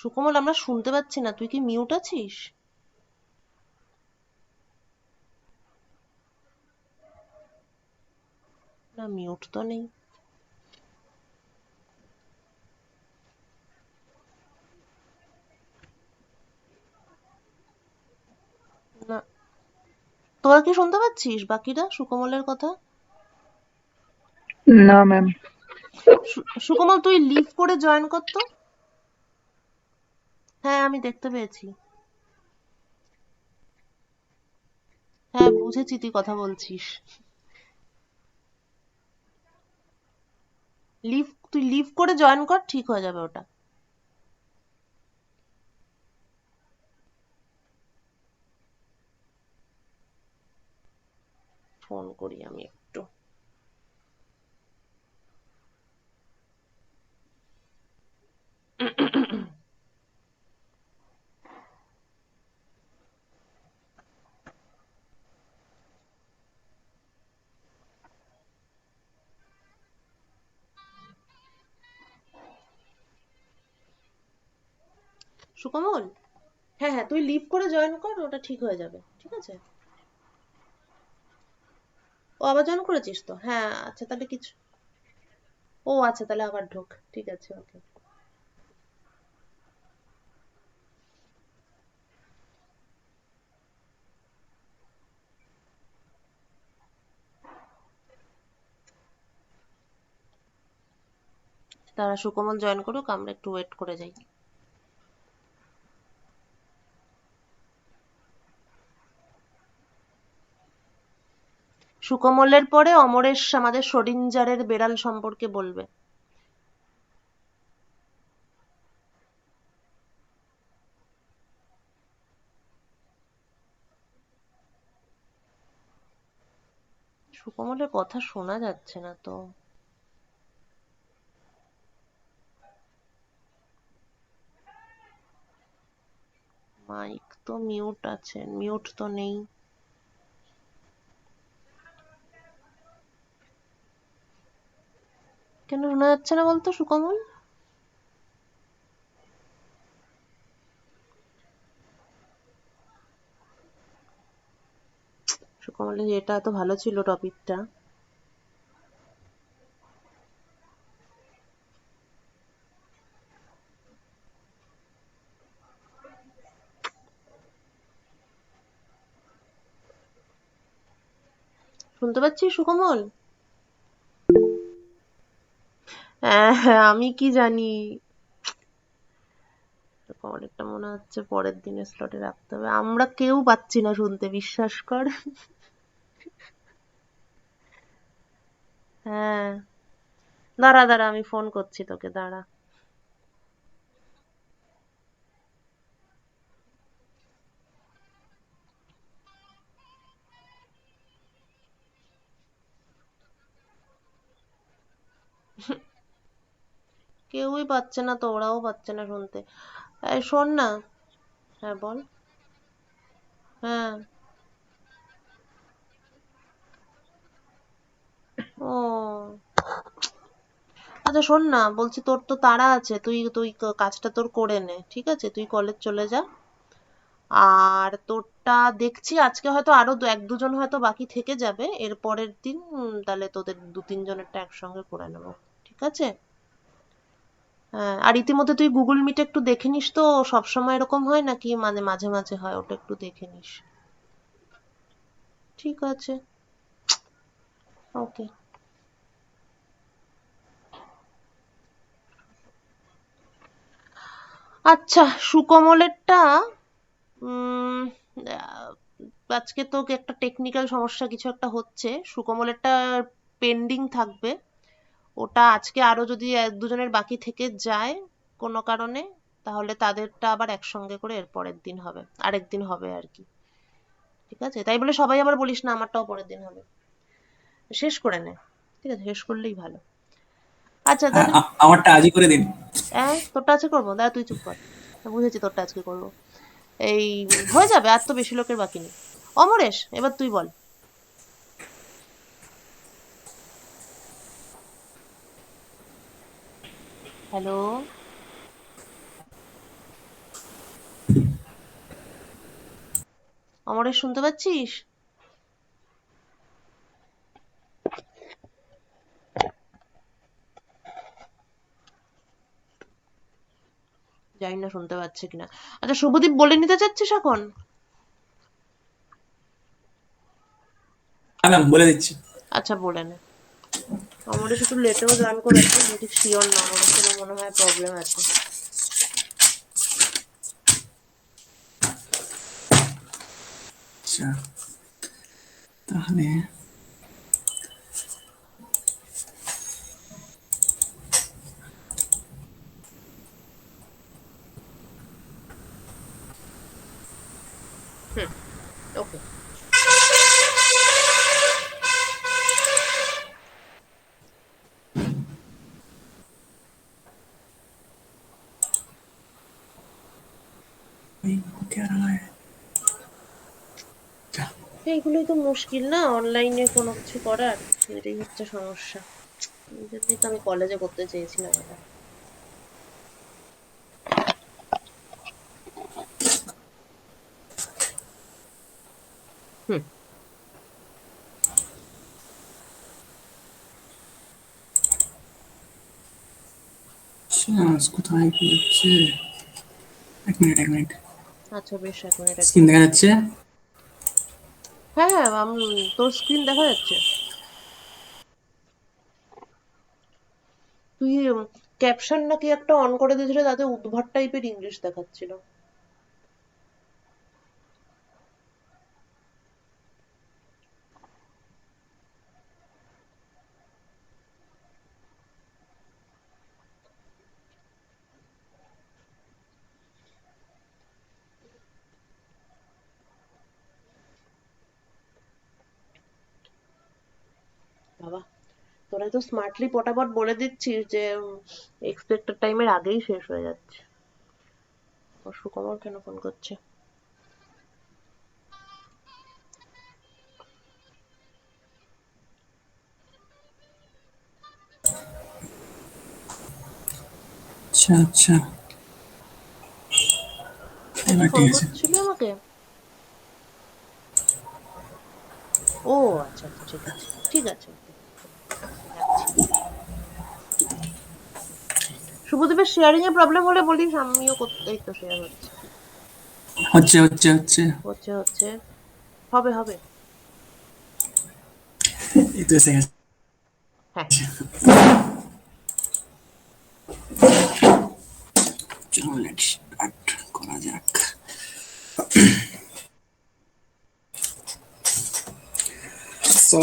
Sukamal, আমরা শুনতে পাচ্ছি না, তুই কি মিউট আছিস? না, মিউট তো নেই। না, তোরা কি শুনতে পাচ্ছিস বাকিরা সুকমলের কথা? না ম্যাম। সুকমল, তুই লিভ করে জয়েন কর তো। হ্যাঁ, আমি দেখতে পেয়েছি। হ্যাঁ, বুঝেছি তুই কথা বলছিস। তুই লিভ করে জয়েন কর, ঠিক হয়ে যাবে ওটা। ফোন করি আমি একটু। সুকমল, হ্যাঁ হ্যাঁ, তুই লিভ করে জয়েন কর, ওটা ঠিক হয়ে যাবে, ঠিক আছে? ও, আবার জয়েন করেছিস তো? হ্যাঁ, আচ্ছা তাহলে কিছু। ও আচ্ছা, তাহলে আবার ঢোক, ঠিক আছে, ওকে। তারা সুকমল জয়েন করুক, আমরা একটু ওয়েট করে যাই। সুকমলের পরে অমরেশ আমাদের সরিঞ্জারের বেড়াল সম্পর্কে বলবে। সুকমলের কথা শোনা যাচ্ছে না তো। মাইক তো মিউট আছে, মিউট তো নেই। কেন শোনা যাচ্ছে না বলতো সুকমল? সুকমলের এটা এত ভালো ছিল টপিকটা। শুনতে পাচ্ছিস সুকমল? হ্যাঁ, আমি কি জানি। সুকমলেরটা মনে হচ্ছে পরের দিনের স্লটে রাখতে হবে। আমরা কেউ পাচ্ছি না শুনতে, বিশ্বাস কর। হ্যাঁ, দাঁড়া দাঁড়া, আমি ফোন করছি তোকে, দাঁড়া। কেউই পাচ্ছে না তো, ওরাও পাচ্ছে না শুনতে। এই শোন না। হ্যাঁ বল। হ্যাঁ। ও আচ্ছা, শোন না, বলছি তোর তো তাড়া আছে, তুই তুই কাজটা তোর করে নে, ঠিক আছে? তুই কলেজ চলে যা। আর তোরটা দেখছি আজকে হয়তো আরো এক দুজন হয়তো বাকি থেকে যাবে, এর পরের দিন তাহলে তোদের দু তিনজনেরটা একসঙ্গে করে নেবো, ঠিক আছে? হ্যাঁ, আর ইতিমধ্যে তুই গুগল মিটে একটু দেখে নিস তো, সবসময় এরকম হয় নাকি মানে মাঝে মাঝে হয়, ওটা একটু দেখে নিস। ঠিক আছে, ওকে। আচ্ছা, সুকমলেরটা উম আহ, আজকে তো একটা টেকনিক্যাল সমস্যা কিছু একটা হচ্ছে, সুকমলেরটা পেন্ডিং থাকবে। ওটা আজকে আরো যদি এক দুজনের বাকি থেকে যায় কোনো কারণে, তাহলে তাদেরটা আবার একসঙ্গে করে এর পরের দিন হবে, আরেকদিন হবে আর কি। ঠিক আছে, তাই বলে সবাই আবার বলিস না আমারটাও পরের দিন হবে। শেষ করে নে, ঠিক আছে, শেষ করলেই ভালো। আচ্ছা হ্যাঁ, তাহলে। আমারটা আজই করে দিন। তোরটা আজকে করবো, দাদা তুই চুপ কর। বুঝেছি তোরটা আজকে করবো। এই হয়ে যাবে, আর তো বেশি লোকের বাকি নেই। অমরেশ, এবার তুই বল। হ্যালো। আমারে শুনতে পাচ্ছিস? জানি না শুনতে পাচ্ছে কিনা। আচ্ছা শুভদীপ, বলে নিতে চাচ্ছিস এখন? হ্যাঁ ম্যাম, বলে দিচ্ছি। আচ্ছা বলে নে। আমাদের একটু লেটেও জয়েন করেছে, আমি ঠিক শিওর না, আমার কোনো মনে হয় প্রবলেম আছে। আচ্ছা, তাহলে হুম, ওকে। क्या रहा है? এইগুলোই তো মুশকিল না, অনলাইনে কোনো কিছু করার, এটাই হচ্ছে সমস্যা। এই জন্যই তো আমি কলেজে করতে চেয়েছিলাম এটা। হুম। কোথায় কি হচ্ছে? এক মিনিট। আচ্ছা বেশ, 1 মিনিট স্ক্রিন দেখা যাচ্ছে? হ্যাঁ হ্যাঁ, তোর স্ক্রিন দেখা যাচ্ছে। তুই ক্যাপশন নাকি একটা অন করে দিয়েছিল, তাতে উদ্ভট টাইপের ইংলিশ দেখাচ্ছিল। বাবা, তোরা তো স্মার্টলি পটাপট বলে দিচ্ছিস যে এক্সপেক্টেড টাইমের আগেই শেষ হয়ে যাচ্ছে। সুকমল কেন ফোন করছে? আচ্ছা, তুই কি এবার ফোন ঠিক আছে। করছিলি আমাকে? ও আচ্ছা আচ্ছা, ঠিক আছে ঠিক আছে, ওকে, রাখছি। শুভদীপের শেয়ারিং এ প্রবলেম হলে বলিস, আমিও করতে, এই তো শেয়ার হচ্ছে হচ্ছে। হচ্ছে হচ্ছে, হবে হবে। এই তো এসে গেছে। হ্যাঁ। চলো লেটস স্টার্ট করা যাক। So,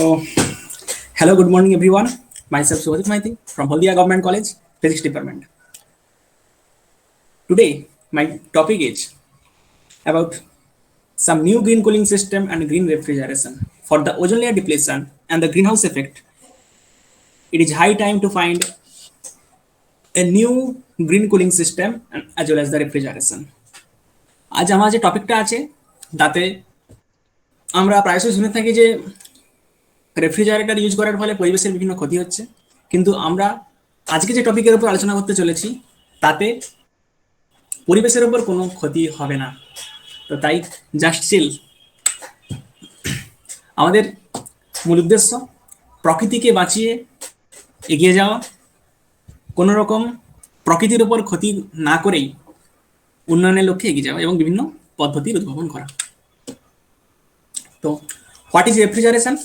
hello, good morning everyone. Myself Subhadip Maiti from Haldia Government College, Physics Department. Today, my topic is about some new green cooling system and green refrigeration for the ozone layer depletion and the greenhouse effect. It is high time to find a new green cooling system and as well as the refrigeration. আজ আমার যে টপিকটা আছে তাতে আমরা প্রায়শই শুনে থাকি যে রেফ্রিজারেটর ইউজ করার ফলে পরিবেশের বিভিন্ন ক্ষতি হচ্ছে, কিন্তু আমরা আজকে যে টপিকের উপর আলোচনা করতে চলেছি তাতে পরিবেশের উপর কোনো ক্ষতি হবে না। তো তাই জাস্ট চিল। আমাদের মূল উদ্দেশ্য প্রকৃতিকে বাঁচিয়ে এগিয়ে যাওয়া, কোনো রকম প্রকৃতির উপর ক্ষতি না করেই উন্নয়নের লক্ষ্যে এগিয়ে যাওয়া এবং বিভিন্ন পদ্ধতির উদ্ভাবন করা। তো what is refrigeration?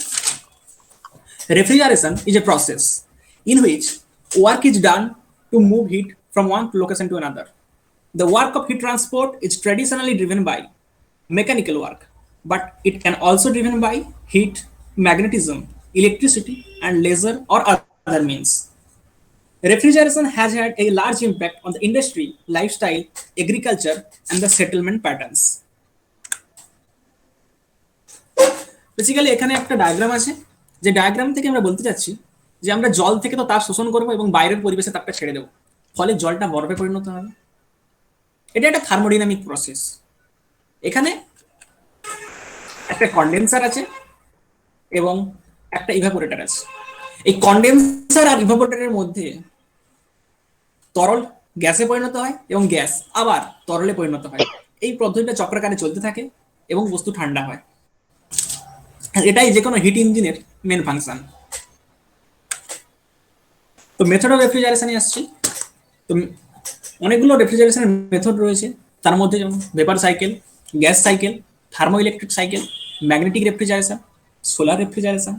Refrigeration is a process in which work is done to move heat from one location to another. The work of heat transport is traditionally driven by mechanical work, but it can also driven by heat, magnetism, electricity, and laser or other means. Refrigeration has had a large impact on the industry, lifestyle, agriculture, and the settlement patterns. Basically এখানে একটা diagram আছে, যে diagram থেকে আমরা বলতে চাচ্ছি যে আমরা জল থেকে তো তাপ শোষণ করবো এবং বাইরের পরিবেশে তাপটা ছেড়ে দেবো, ফলে জলটা বরফে পরিণত হবে। এটা একটা থার্মোডাইনামিক প্রসেস। এখানে একটা কন্ডেন্সার আছে এবং একটা ইভাপোরেটর আছে। এই কন্ডেন্সার আর ইভাপোরেটরের মধ্যে তরল গ্যাসে পরিণত হয় এবং গ্যাস আবার তরলে পরিণত হয়। এই পদ্ধতিটা চক্রাকারে চলতে থাকে এবং বস্তু ঠান্ডা হয়। আর এটাই যে কোনো হিট ইঞ্জিনের মেন ফাংশন। তো মেথড অফ রেফ্রিজারেশনে আসছি। তো অনেকগুলো রেফ্রিজারেশনের মেথড রয়েছে, তার মধ্যে যেমন vapour cycle, gas cycle, thermo electric cycle, magnetic refrigeration, solar refrigeration,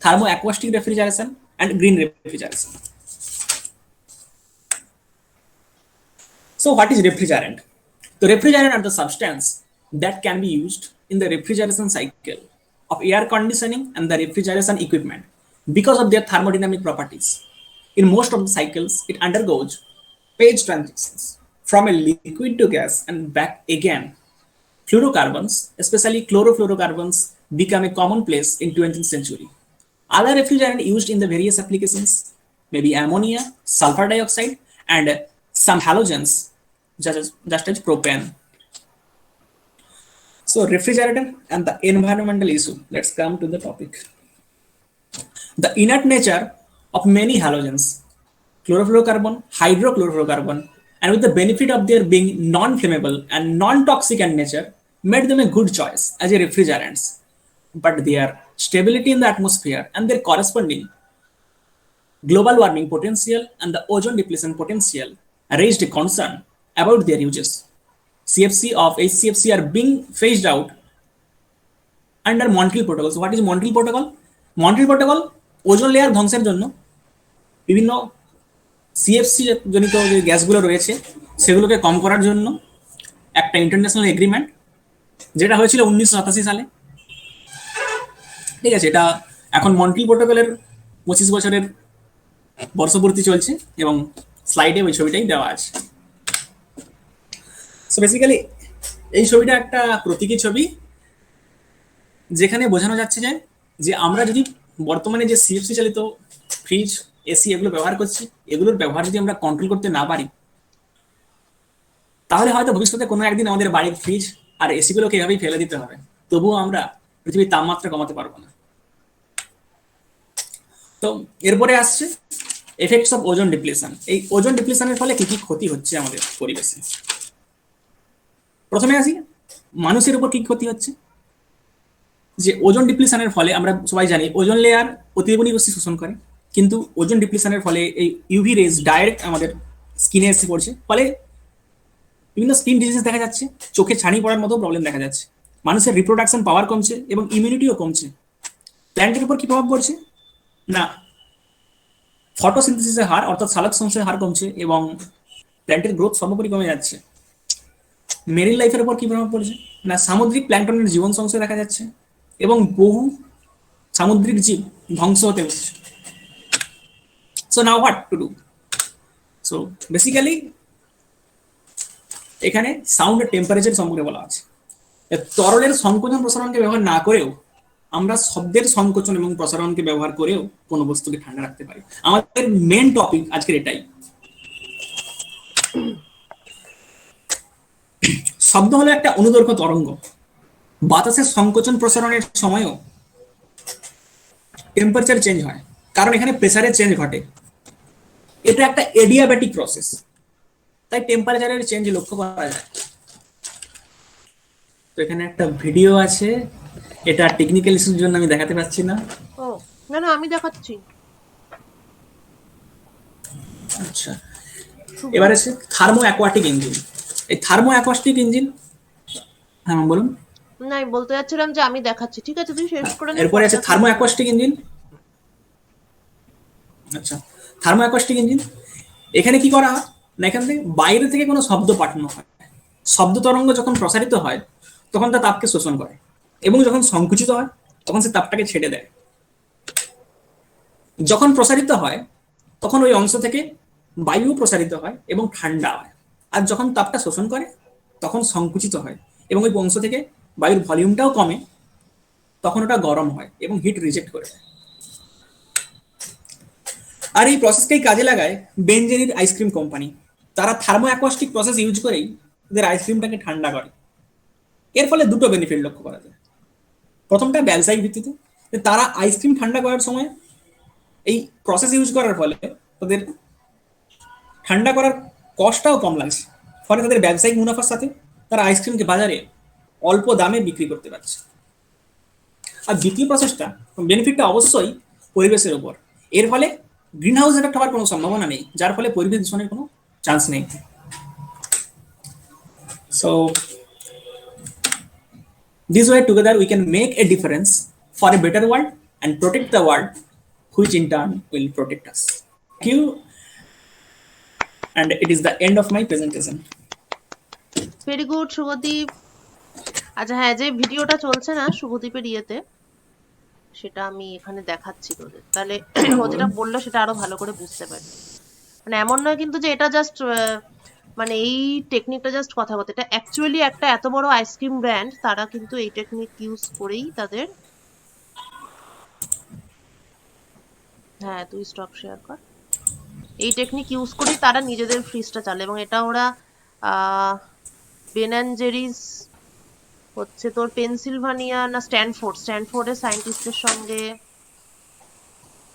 thermo acoustic refrigeration and green refrigeration. So what is refrigerant? The refrigerant are the substance that can be used in the refrigeration cycle of air conditioning and the refrigeration equipment because of their thermodynamic properties. In most of the cycles, it undergoes phase transitions from a liquid to gas and back again. Fluorocarbons, especially chlorofluorocarbons, become a commonplace in 20th century. Other refrigerant used in the various applications may be ammonia, sulfur dioxide, and some halogens, just as propane. So, refrigerator and the environmental issue. Let's come to the topic. The inert nature of many halogens, chlorofluorocarbon, hydrochlorofluorocarbon, and with the benefit of their being non-flammable and non-toxic in nature, made them a good choice as a refrigerants. But their stability in the atmosphere and their corresponding global warming potential and the ozone depletion potential raised a concern about their uses. CFC of HCFC are being phased out under Montreal Protocol. So what is Montreal Protocol? Montreal Protocol ozone layer ধ্বংসের জন্য বিভিন্ন CFC জনিত যে গ্যাসগুলো রয়েছে সেগুলোকে কম করার জন্য একটা ইন্টারন্যাশনাল এগ্রিমেন্ট, যেটা হয়েছিল 1987 সালে। ঠিক আছে, এটা এখন মন্ট্রিল প্রোটোকলের 25 বছরের বর্ষপূর্তি চলছে এবং স্লাইডে ওই ছবিটাই দেওয়া আছে। সো বেসিক্যালি এই ছবিটা একটা প্রতীকী ছবি, যেখানে বোঝানো যাচ্ছে যে আমরা যদি বর্তমানে যে সিএফসি চালিত ফ্রিজ, এসি এগুলো ব্যবহার করছি, এগুলোর ব্যবহার যদি আমরা কন্ট্রোল করতে না পারি, তাহলে হয়তো ভবিষ্যতে কোনো একদিন আমাদের বাড়ির ফ্রিজ আর এসি গুলোকে এভাবেই ফেলে দিতে হবে, তবুও আমরা পৃথিবীর তাপমাত্রা কমাতে পারবো না। তো এরপরে আসছে এফেক্টস অফ ওজোন ডিপ্লেশন। এই ওজোন ডিপ্লেশনের ফলে কি কি ক্ষতি হচ্ছে আমাদের পরিবেশে। প্রথমে আসি মানুষের উপর কি ক্ষতি হচ্ছে। যে ওজোন ডিপ্লেশনের ফলে আমরা সবাই জানি ওজোন লেয়ার অতিবেগুনি রশ্মি শোষণ করে, কিন্তু ওজোন ডিপ্লেশনের ফলে এই ইউভি রেজ ডাইরেক্ট আমাদের স্কিনে এসে পড়ছে, ফলে বিভিন্ন স্কিন ডিজিজ দেখা যাচ্ছে, চোখে ছানি পড়ার মতো প্রবলেম দেখা যাচ্ছে, মানুষের রিপ্রোডাকশন পাওয়ার কমছে এবং ইমিউনিটিও কমছে। প্ল্যান্টের উপর কি প্রভাব পড়ছে না, ফটোসিনথেসিসের হার অর্থাৎ সালোক সংশ্লেষের হার কমছে এবং প্ল্যান্টের গ্রোথ সর্বোপরি কমে যাচ্ছে। মেরিন লাইফের উপর কি প্রভাব পড়ছে না, সামুদ্রিক প্ল্যাঙ্কটনের জীবন সংশয় দেখা যাচ্ছে এবং বহু সামুদ্রিক জীব ধ্বংস হতে হচ্ছে। So now what to do. So basically এখানে সাউন্ড টেম্পারেচার সম্পর্কে বলা আছে। তরলের সংকোচন প্রসারণকে ব্যবহার না করেও আমরা শব্দের সংকোচন এবং প্রসারণকে ব্যবহার করেও কোনো বস্তুকে ঠান্ডা রাখতে পারি। আমাদের মেন টপিক আজকের এটাই। শব্দ হলো একটা অনুদৈর্ঘ্য তরঙ্গ। বাতাসের সংকোচন প্রসারণের সময়ও টেম্পারেচার চেঞ্জ হয়, কারণ এখানে প্রেসারের চেঞ্জ ঘটে। এটা একটা এডিয়াব্যাটিক প্রসেস, তাই টেম্পারেচারের চেঞ্জ লক্ষ্য করা যায়। তো এখানে একটা ভিডিও আছে, এটা টেকনিক্যাল ইস্যুর জন্য আমি দেখাতে পাচ্ছি না। ও না না, আমি দেখাচ্ছি। আচ্ছা, এবার আছে থার্মো অ্যাকোয়াটিক ইঞ্জিন। এই থার্মো অ্যাকোয়াটিক ইঞ্জিন, হ্যাঁ বলুন। না, আমি বলতে যাচ্ছিলাম যে আমি দেখাচ্ছি। ঠিক আছে, তুই শেষ করে নে। এরপরে আছে থার্মো অ্যাকোয়াস্টিক ইঞ্জিন। আচ্ছা, থার্মো অ্যাকোয়াস্টিক ইঞ্জিন এখানে কি করা হয় না, এখান থেকে বাইরে থেকে কোনো শব্দ পাঠানো হয়। শব্দ তরঙ্গ যখন প্রসারিত হয় তখন তা তাপকে শোষণ করে এবং যখন সংকুচিত হয় তখন সে তাপটাকে ছেড়ে দেয়। যখন প্রসারিত হয় তখন ওই অংশ থেকে বায়ু প্রসারিত হয় এবং ঠান্ডা হয়, আর যখন তাপটা শোষণ করে তখন সংকুচিত হয় এবং ওই অংশ থেকে বায়ুর ভলিউমটাও কমে, তখন ওটা গরম হয় এবং হিট রিজেক্ট করে দেয়। আর এই প্রসেসকেই কাজে লাগায় বেনজেনির আইসক্রিম কোম্পানি। তারা থার্মো অ্যাকোয়াস্টিক প্রসেস ইউজ করেই ওদের আইসক্রিমটাকে ঠান্ডা করে। এর ফলে দুটো বেনিফিট লক্ষ্য করা যায়। প্রথমটা ব্যবসায়িক ভিত্তিতে, তারা আইসক্রিম ঠান্ডা করার সময় এই প্রসেস ইউজ করার ফলে তাদের ঠান্ডা করার কষ্টটাও কম লাগছে, ফলে তাদের ব্যবসায়িক মুনাফার সাথে তারা আইসক্রিমকে বাজারে অল্প দামে বিক্রি করতে পারছে। আর দ্বিতীয় প্রসেসটা বেনিফিটটা অবশ্যই পরিবেশের উপর। এর ফলে গ্রিন হাউস এফেক্ট হওয়ার কোনো সম্ভাবনা নেই, যার ফলে পরিবেশ দূষণের কোনো চান্স নেই। So this way together we can make a difference for a better world and protect the world, which in turn will protect us. Thank you, and it is the end of my presentation. Very good Shubhadeep. আচ্ছা হ্যাঁ, যে ভিডিওটা চলছে না শুভদীপের ইয়েতে, সেটা আমি এখানে দেখাচ্ছি তোদের, তাহলে ও যেটা বললো সেটা আরো ভালো করে বুঝতে পারবি। মানে এমন নয় কিন্তু যে এটা জাস্ট মানে এই টেকনিকটা জাস্ট কথা বলতে, এটা অ্যাকচুয়ালি একটা এত বড় আইসক্রিম ব্র্যান্ড, তারা কিন্তু এই টেকনিক ইউজ করেই তাদের, হ্যাঁ তুই স্টক শেয়ার কর, এই টেকনিক ইউজ করেই তারা নিজেদের ফ্রিজটা চালে। এবং এটা ওরা বেন অ্যান্ড জেরিস হচ্ছে তোর পেনসিলভানিয়া না স্ট্যানফোর্ডের সায়েন্টিস্টদের সঙ্গে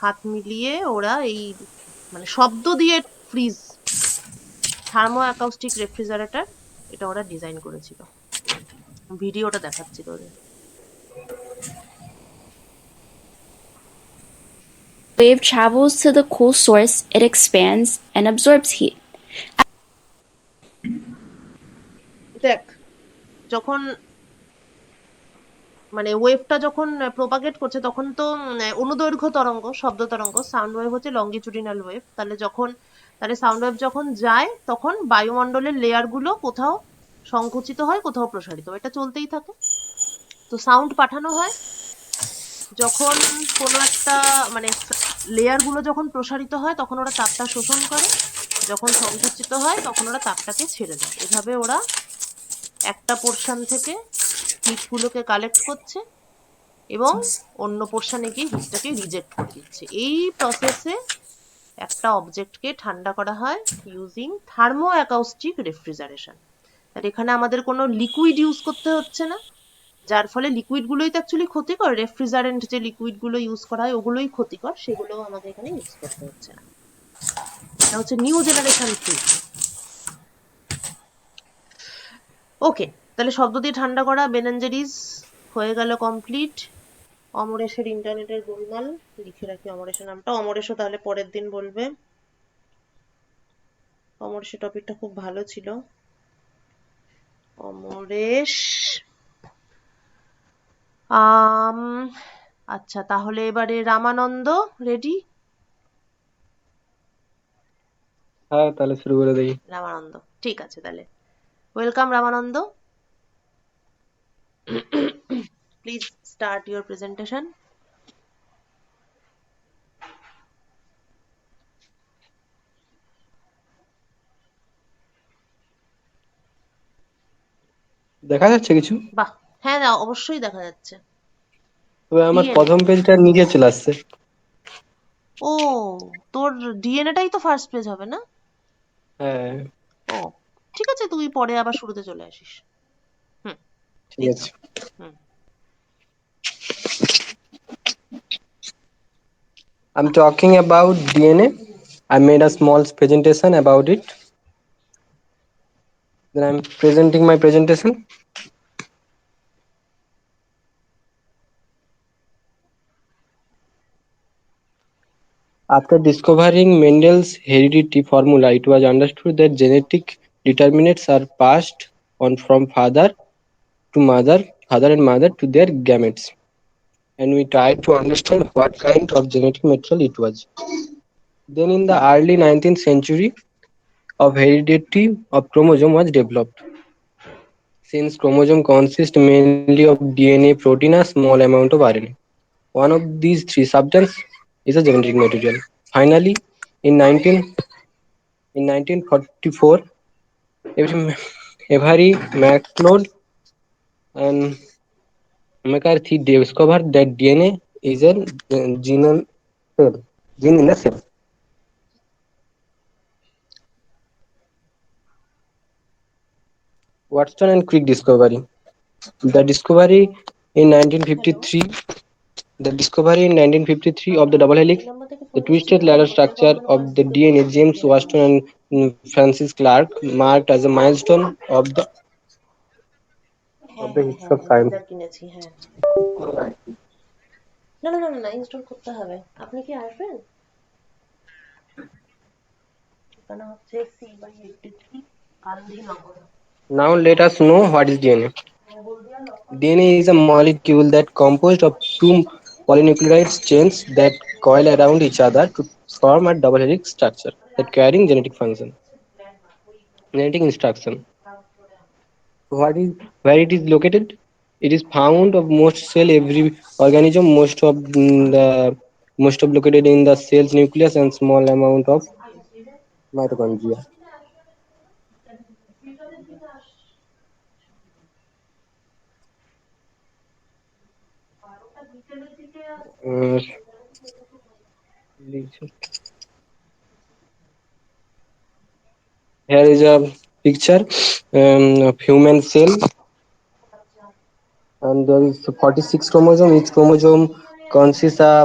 হাত মিলিয়ে ওরা এই মানে শব্দ দিয়ে ফ্রিজ, থার্মো অ্যাকাউস্টিক রেফ্রিজারেটর, এটা ওরা ডিজাইন করেছিল। ভিডিওটা দেখাচ্ছি তোদের। Wave travels to the cool source, it expands and absorbs heat. দেখ, যখন মানে ওয়েভটা যখন প্রপাগেট করছে তখন তো অনুদৈর্ঘ্য তরঙ্গ, শব্দ তরঙ্গ, সাউন্ড ওয়েভ হচ্ছে লঙ্গিচুডিনাল ওয়েভ। তাহলে সাউন্ড ওয়েভ যখন যায় তখন বায়ুমণ্ডলের লেয়ার গুলো কোথাও সংকুচিত হয়, কোথাও প্রসারিত হয়, এটা চলতেই থাকে। তো সাউন্ড পাঠানো হয় যখন কোনো একটা মানে লেয়ার গুলো যখন প্রসারিত হয় তখন ওরা তাপটা শোষণ করে, যখন সংকুচিত হয় তখন ওরা তাপটাকে ছেড়ে দেয়। এভাবে ওরা একটা পোর্শন থেকে হিটগুলোকে কালেক্ট করছে এবং অন্য পোর্শনে গিয়ে হিটটাকে রিজেক্ট করে দিচ্ছে। এই প্রসেসে একটা অবজেক্টকে ঠান্ডা করা হয় ইউজিং থার্মো অ্যাকাউস্টিক রেফ্রিজারেশন। আর এখানে আমাদের কোনো লিকুইড ইউজ করতে হচ্ছে না, যার ফলে লিকুইডগুলোই তো অ্যাকচুয়ালি ক্ষতিকর, রেফ্রিজারেন্ট যে লিকুইডগুলো ইউজ করা হয় ওগুলোই ক্ষতিকর, সেগুলো আমাদের এখানে ইউজ করতে হচ্ছে না। এটা হচ্ছে নিউ জেনারেশন ফ্রিজ। ওকে, তাহলে শব্দ দিয়ে ঠান্ডা করা বেন অ্যান্ড জেরিস হয়ে গেল কমপ্লিট। অমরেশের ইন্টারনেটের গোলমাল, লিখে রাখি অমরেশের নামটা। অমরেশও তাহলে পরের দিন বলবে। অমরেশের টপিকটা খুব ভালো ছিল। অমরেশ আচ্ছা, তাহলে এবারে রামানন্দ রেডি? হ্যাঁ, তাহলে শুরু করে দিই। রামানন্দ, ঠিক আছে, তাহলে welcome Ramananda. Please start your presentation. দেখা যাচ্ছে কিছু? বাহ, হ্যাঁ অবশ্যই দেখা যাচ্ছে। তবে আমার DNA, প্রথম পেজটা নিচে চলে আসছে। ও তোর ডিএনএটাই তো ফার্স্ট পেজ হবে না? হ্যাঁ, ও ঠিক আছে, তুই পরে আবার শুরুতে চলে আসিস। হুম, ঠিক আছে। হুম, I'm talking about DNA. I made a small presentation about it. Then I'm presenting my presentation. After discovering Mendel's heredity formula, it was understood that genetic determinants are passed on from father to mother, father and mother to their gametes. And we tried to understand what kind of genetic material it was. Then in the early 19th century, of heredity of chromosome was developed. Since chromosome consists mainly of DNA, protein, a small amount of RNA. One of these three substances is a genetic material. Finally, in 1944, Avery McLeod and McCarthy discovered that DNA is a gene in a cell. Watson and Crick discovery. The discovery in 1953 of the double helix, the twisted ladder structure of the DNA, James Watson and Francis Crick marked as a milestone of the হ্যাঁ the হ্যাঁ history হ্যাঁ of হ্যাঁ science. Reader কিনেছি, হ্যাঁ। না না না না না, ইনস্টল করতে হবে। আপনি কি আসবেন? ঠিকানা হচ্ছে C/83 Gandhinagar. Now let us know what is DNA. DNA is a molecule that composed of two polynucleotide chains that coil around each other to form a double helix structure that carrying genetic function, genetic instruction. What is where it is located? It is found of most cell every organism. Most of located in the cell's nucleus and small amount of mitochondria. Uh, Here is a picture of human cell, and there is 46 chromosome. Each chromosome consists a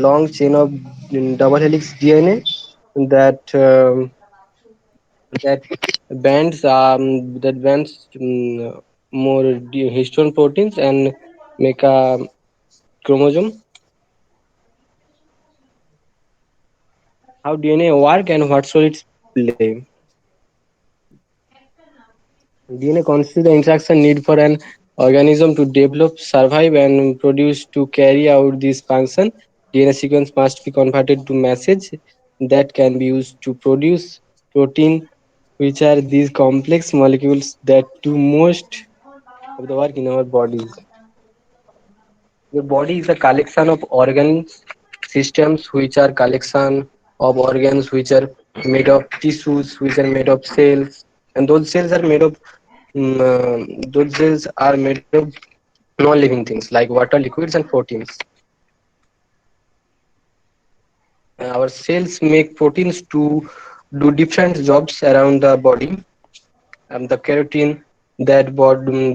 long chain of double helix DNA that that bands more histone proteins and make a chromosome. How DNA work and what role it play? DNA constitutes the interaction need for an organism to develop, survive, and produce. To carry out this function, DNA sequence must be converted to message that can be used to produce protein, which are these complex molecules that do most of the work in our bodies. Your body is a collection of organs, systems, which are collection of organs which are made of tissues, which are made of cells, and those cells are made of non-living things like water, liquids, and proteins. Our cells make proteins to do different jobs around the body. The keratin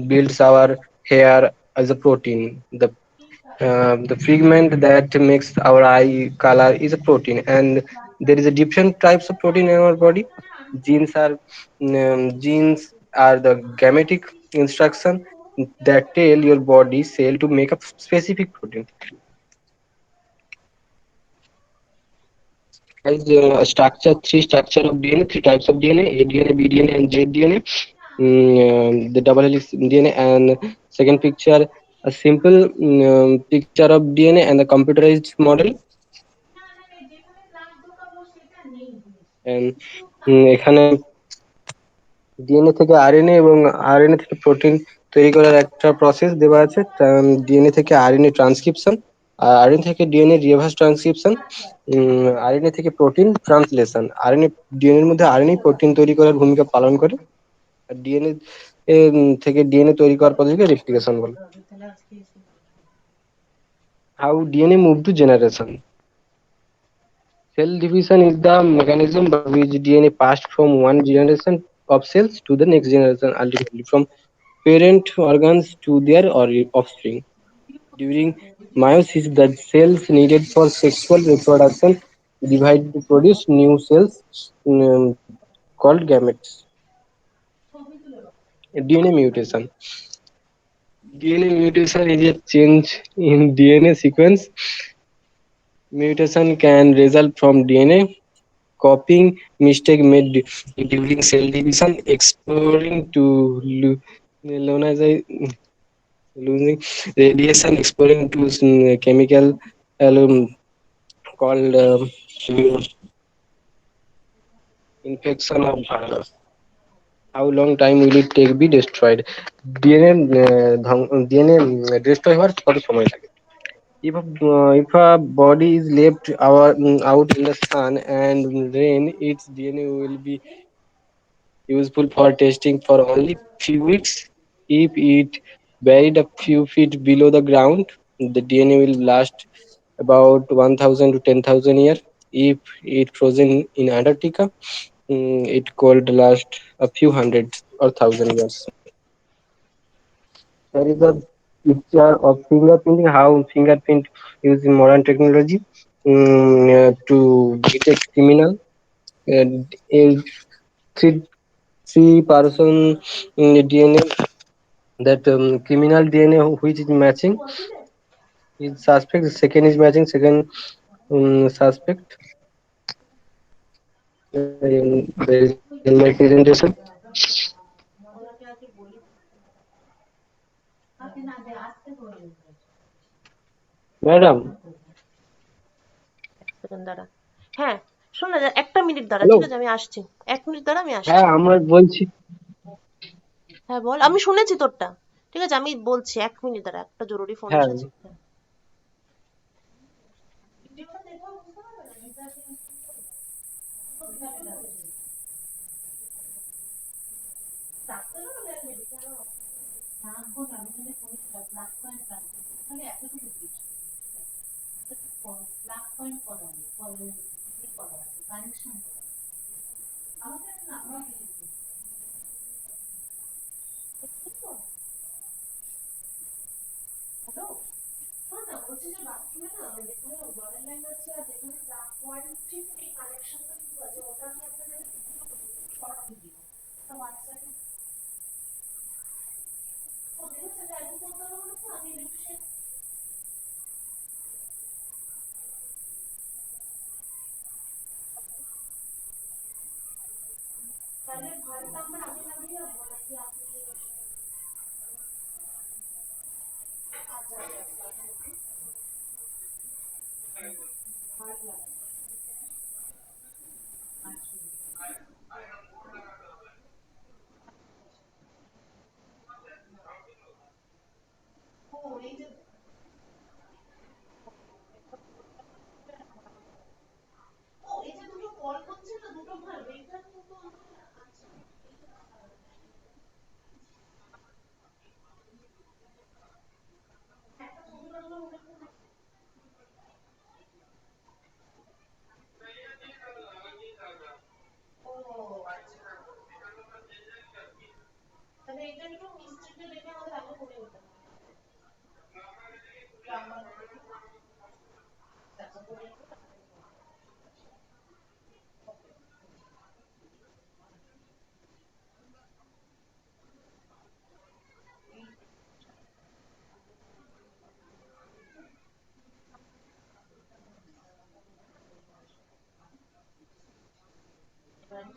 builds our hair as a protein. The pigment that makes our eye color is a protein, and there is a different types of protein in our body. Genes are the gametic instruction that tell your body cell to make a specific protein. As three structure of DNA, three types of DNA: A DNA, B DNA, and Z DNA. The double helix DNA, and second picture, a simple picture of DNA and the computerized model. And এখানে DNA থেকে RNA এবং RNA থেকে protein তৈরি করার একটা process দেওয়া আছে। DNA থেকে আরএনএ ট্রান্সক্রিপশন, আর আরএনএ থেকে ডিএনএ রিভার্স ট্রান্সক্রিপশন, আরএনএ থেকে প্রোটিন ট্রান্সলেশন। ডিএনএর মধ্যে আরএনএ প্রোটিন তৈরি করার ভূমিকা পালন করে, আর ডিএনএ থেকে ডিএনএ তৈরি করার পদ্ধতিকে রেপ্লিকেশন বলে। How DNA move to generation? Cell division is the mechanism by which DNA passed from one generation of cells to the next generation, ultimately from parent organs to their offspring. During meiosis, the cells needed for sexual reproduction divide to produce new cells um, called gametes. DNA mutation. DNA mutation is a change in DNA sequence. Mutation can result from DNA copying mistake made during cell division, exposing to losing radiation, exposing to chemical um, called infection of virus. How long time will it take be destroyed? DNA destroy হওয়ার কত সময় লাগে? If a body is left out in the sun and rain, its DNA will be useful for testing for only few weeks. If it buried a few feet below the ground, the DNA will last about 1,000 to 10,000 years. If it frozen in Antarctica, it could last a few hundred or thousand years. There is a picture of fingerprinting, how fingerprint using modern technology to detect criminal. A three person DNA that criminal DNA which is matching is suspect. The second is matching second suspect. There is in my presentation, madam. Second দাঁড়া। হ্যাঁ, শোন না, একটা minute দাঁড়া, Hello. ঠিক আছে, আমি আসছি। 1 মিনিট দাঁড়া, আমি হ্যাঁ আসছি। আমরা বলছি। হ্যাঁ বল, আমি শুনেছি তোরটা। ঠিক আছে, আমি বলছি, 1 মিনিট দাঁড়া, একটা জরুরি ফোন হ্যাঁ এসেছে। হ্যাঁ।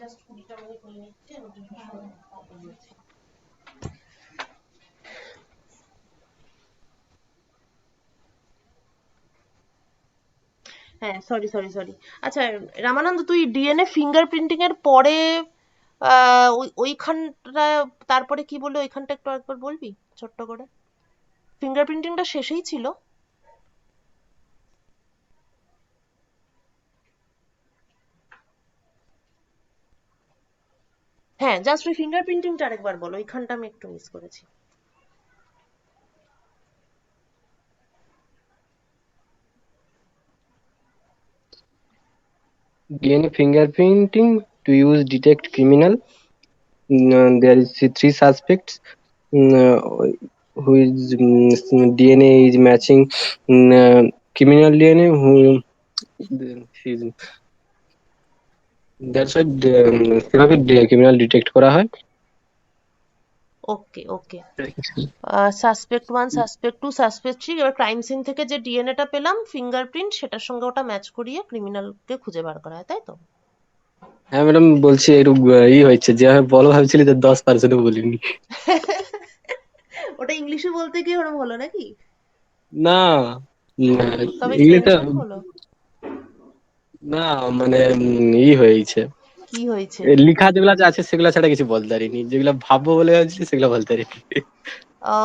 জাস্ট 20টা মিনিট নিয়ে নিচ্ছি, আমি বলছি। হ্যাঁ, সরি সরি সরি। আচ্ছা রামানন্দ, তুই ডিএনএ ফিঙ্গার প্রিন্টিং এর পরে ওইখানটা, তারপরে কি বললি ওইখানটা একটু একবার বলবি ছোট্ট করে? ফিঙ্গার প্রিন্টিংটা শেষেই ছিল? হ্যাঁ, জাস্ট ওই ফিঙ্গার প্রিন্টিংটা আরেকবার বল, ওইখানটা আমি একটু মিস করেছি। DNA fingerprinting to use detect criminal. There is three suspects who is DNA is matching criminal DNA who is that's why সেভাবে criminal detect করা হয়। ওকে ওকে। সাসপেক্ট 1, সাসপেক্ট 2, সাসপেক্ট 3, এবার ক্রাইম সিন থেকে যে ডিএনএটা পেলাম ফিঙ্গারপ্রিন্ট, সেটার সঙ্গে ওটা ম্যাচ করিয়ে ক্রিমিনালকে খুঁজে বার করা হয়, তাই তো? হ্যাঁ ম্যাডাম বলছি একটু হয়েছে যেভাবে বলো ভাবছিলি যে 10% বলিনি। ওটা ইংলিশে বলতে গিয়ে ওরকম হলো নাকি? না তবে একটু ইংলিশে টেনশন হলো। না মানে হয়েছে কি হয়েছে? লেখা যেগুলো আছে সেগুলো ছাড়া কিছু বলতে পারিনি, যেগুলো ভাববো বলে ভাবছি সেগুলো বলতে পারিনি। ও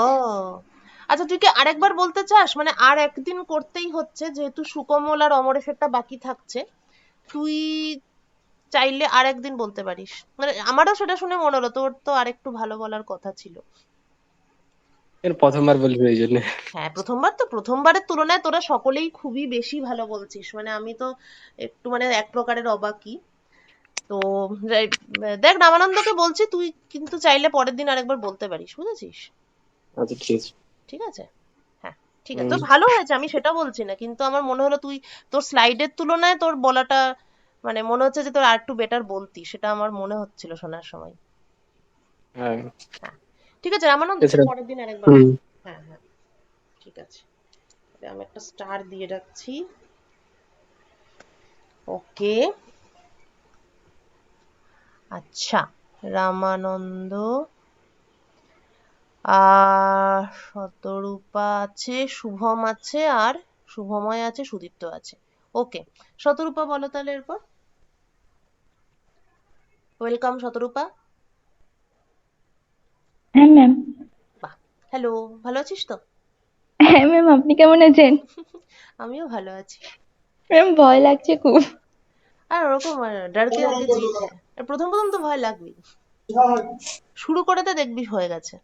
আচ্ছা, তুই কি আরেকবার বলতে চাস? মানে আর একদিন করতেই হচ্ছে, যেহেতু সুকোমল আর অমরেশেরটা বাকি থাকছে। তুই চাইলে আর একদিন বলতে পারিস, মানে আমারও সেটা শুনে মনে হলো তোর তো আরেকটু ভালো বলার কথা ছিল। এর প্রথমবার বলবি ওই জন্য। হ্যাঁ, প্রথমবার তো, প্রথমবারের তুলনায় তোরা সকলেই খুবই বেশি ভালো বলছিস, মানে আমি তো একটু মানে এক প্রকারের অবাকই। তো দেখ, রামানন্দকে বলছি, তুই কিন্তু চাইলে পরের দিন আরেকবার বলতে পারিস, বুঝেছিস? আচ্ছা ঠিক আছে। ঠিক আছে, হ্যাঁ ঠিক আছে, তো ভালো হয়েছে, আমি সেটা বলছি না, কিন্তু আমার মনে হলো তুই তোর স্লাইডের তুলনায় তোর বলাটা মানে মনে হচ্ছে যে তোর আর একটু বেটার বলতি, সেটা আমার মনে হচ্ছিল শোনার সময়। হ্যাঁ হ্যাঁ, ঠিক আছে রামানন্দ, এছাড়া পরের দিন আরেকবার হুম বল। হ্যাঁ হ্যাঁ ঠিক আছে, আমি একটা স্টার দিয়ে রাখছি। ওকে, আচ্ছা, রামানন্দ আর শতরূপা আছে, শুভম আছে, আর শুভময় আছে, সুদীপ্ত আছে। ওকে, শতরূপা বলো তাহলে এরপর। ওয়েলকাম শতরূপা। হ্যাঁ ম্যাম। বাহ, হ্যালো, ভালো আছিস তো? হ্যাঁ ম্যাম, আপনি কেমন আছেন? আমিও ভালো আছি। ম্যাম ভয় লাগছে খুব। আর ওরকম ডর কে আগে জিত হ্যায়। আর প্রথম প্রথম তো ভয় লাগবেই, শুরু করে তো দেখবি হয়ে গেছে।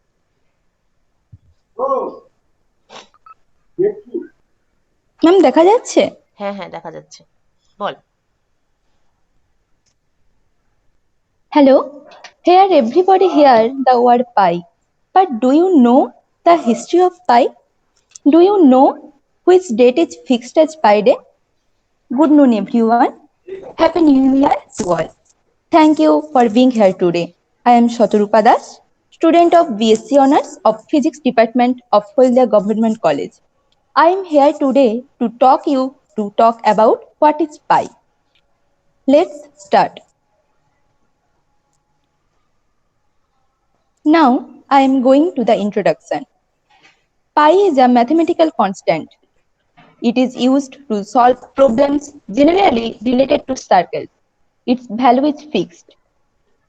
ম্যাম দেখা যাচ্ছে? হ্যাঁ হ্যাঁ দেখা যাচ্ছে, বল। Hello, here everybody hear the word pi. But do you know the history of pi? Do you know which date is fixed as pi day? Good noon everyone. Happy New Year to all. Thank you for being here today. I am Shatarupa Das, student of BSc Honours of Physics Department of Holdia Government College. I am here today to talk about what is pi. Let's start. Now I am going to the introduction. Pi is a mathematical constant. It is used to solve problems generally related to circles. Its value is fixed.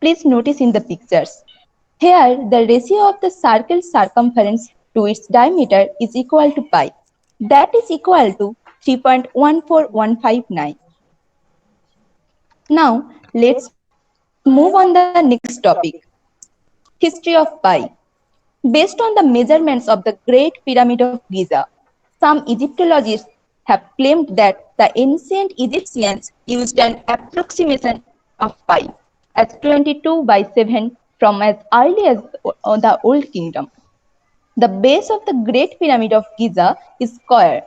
Please notice in the pictures. Here, the ratio of the circle's circumference to its diameter is equal to pi. That is equal to 3.14159. Now, let's move on the next topic. History of pi. Based on the measurements of the Great Pyramid of Giza, some Egyptologists have claimed that the ancient Egyptians used an approximation of pi as 22/7 from as early as the Old Kingdom. The base of the Great Pyramid of Giza is square,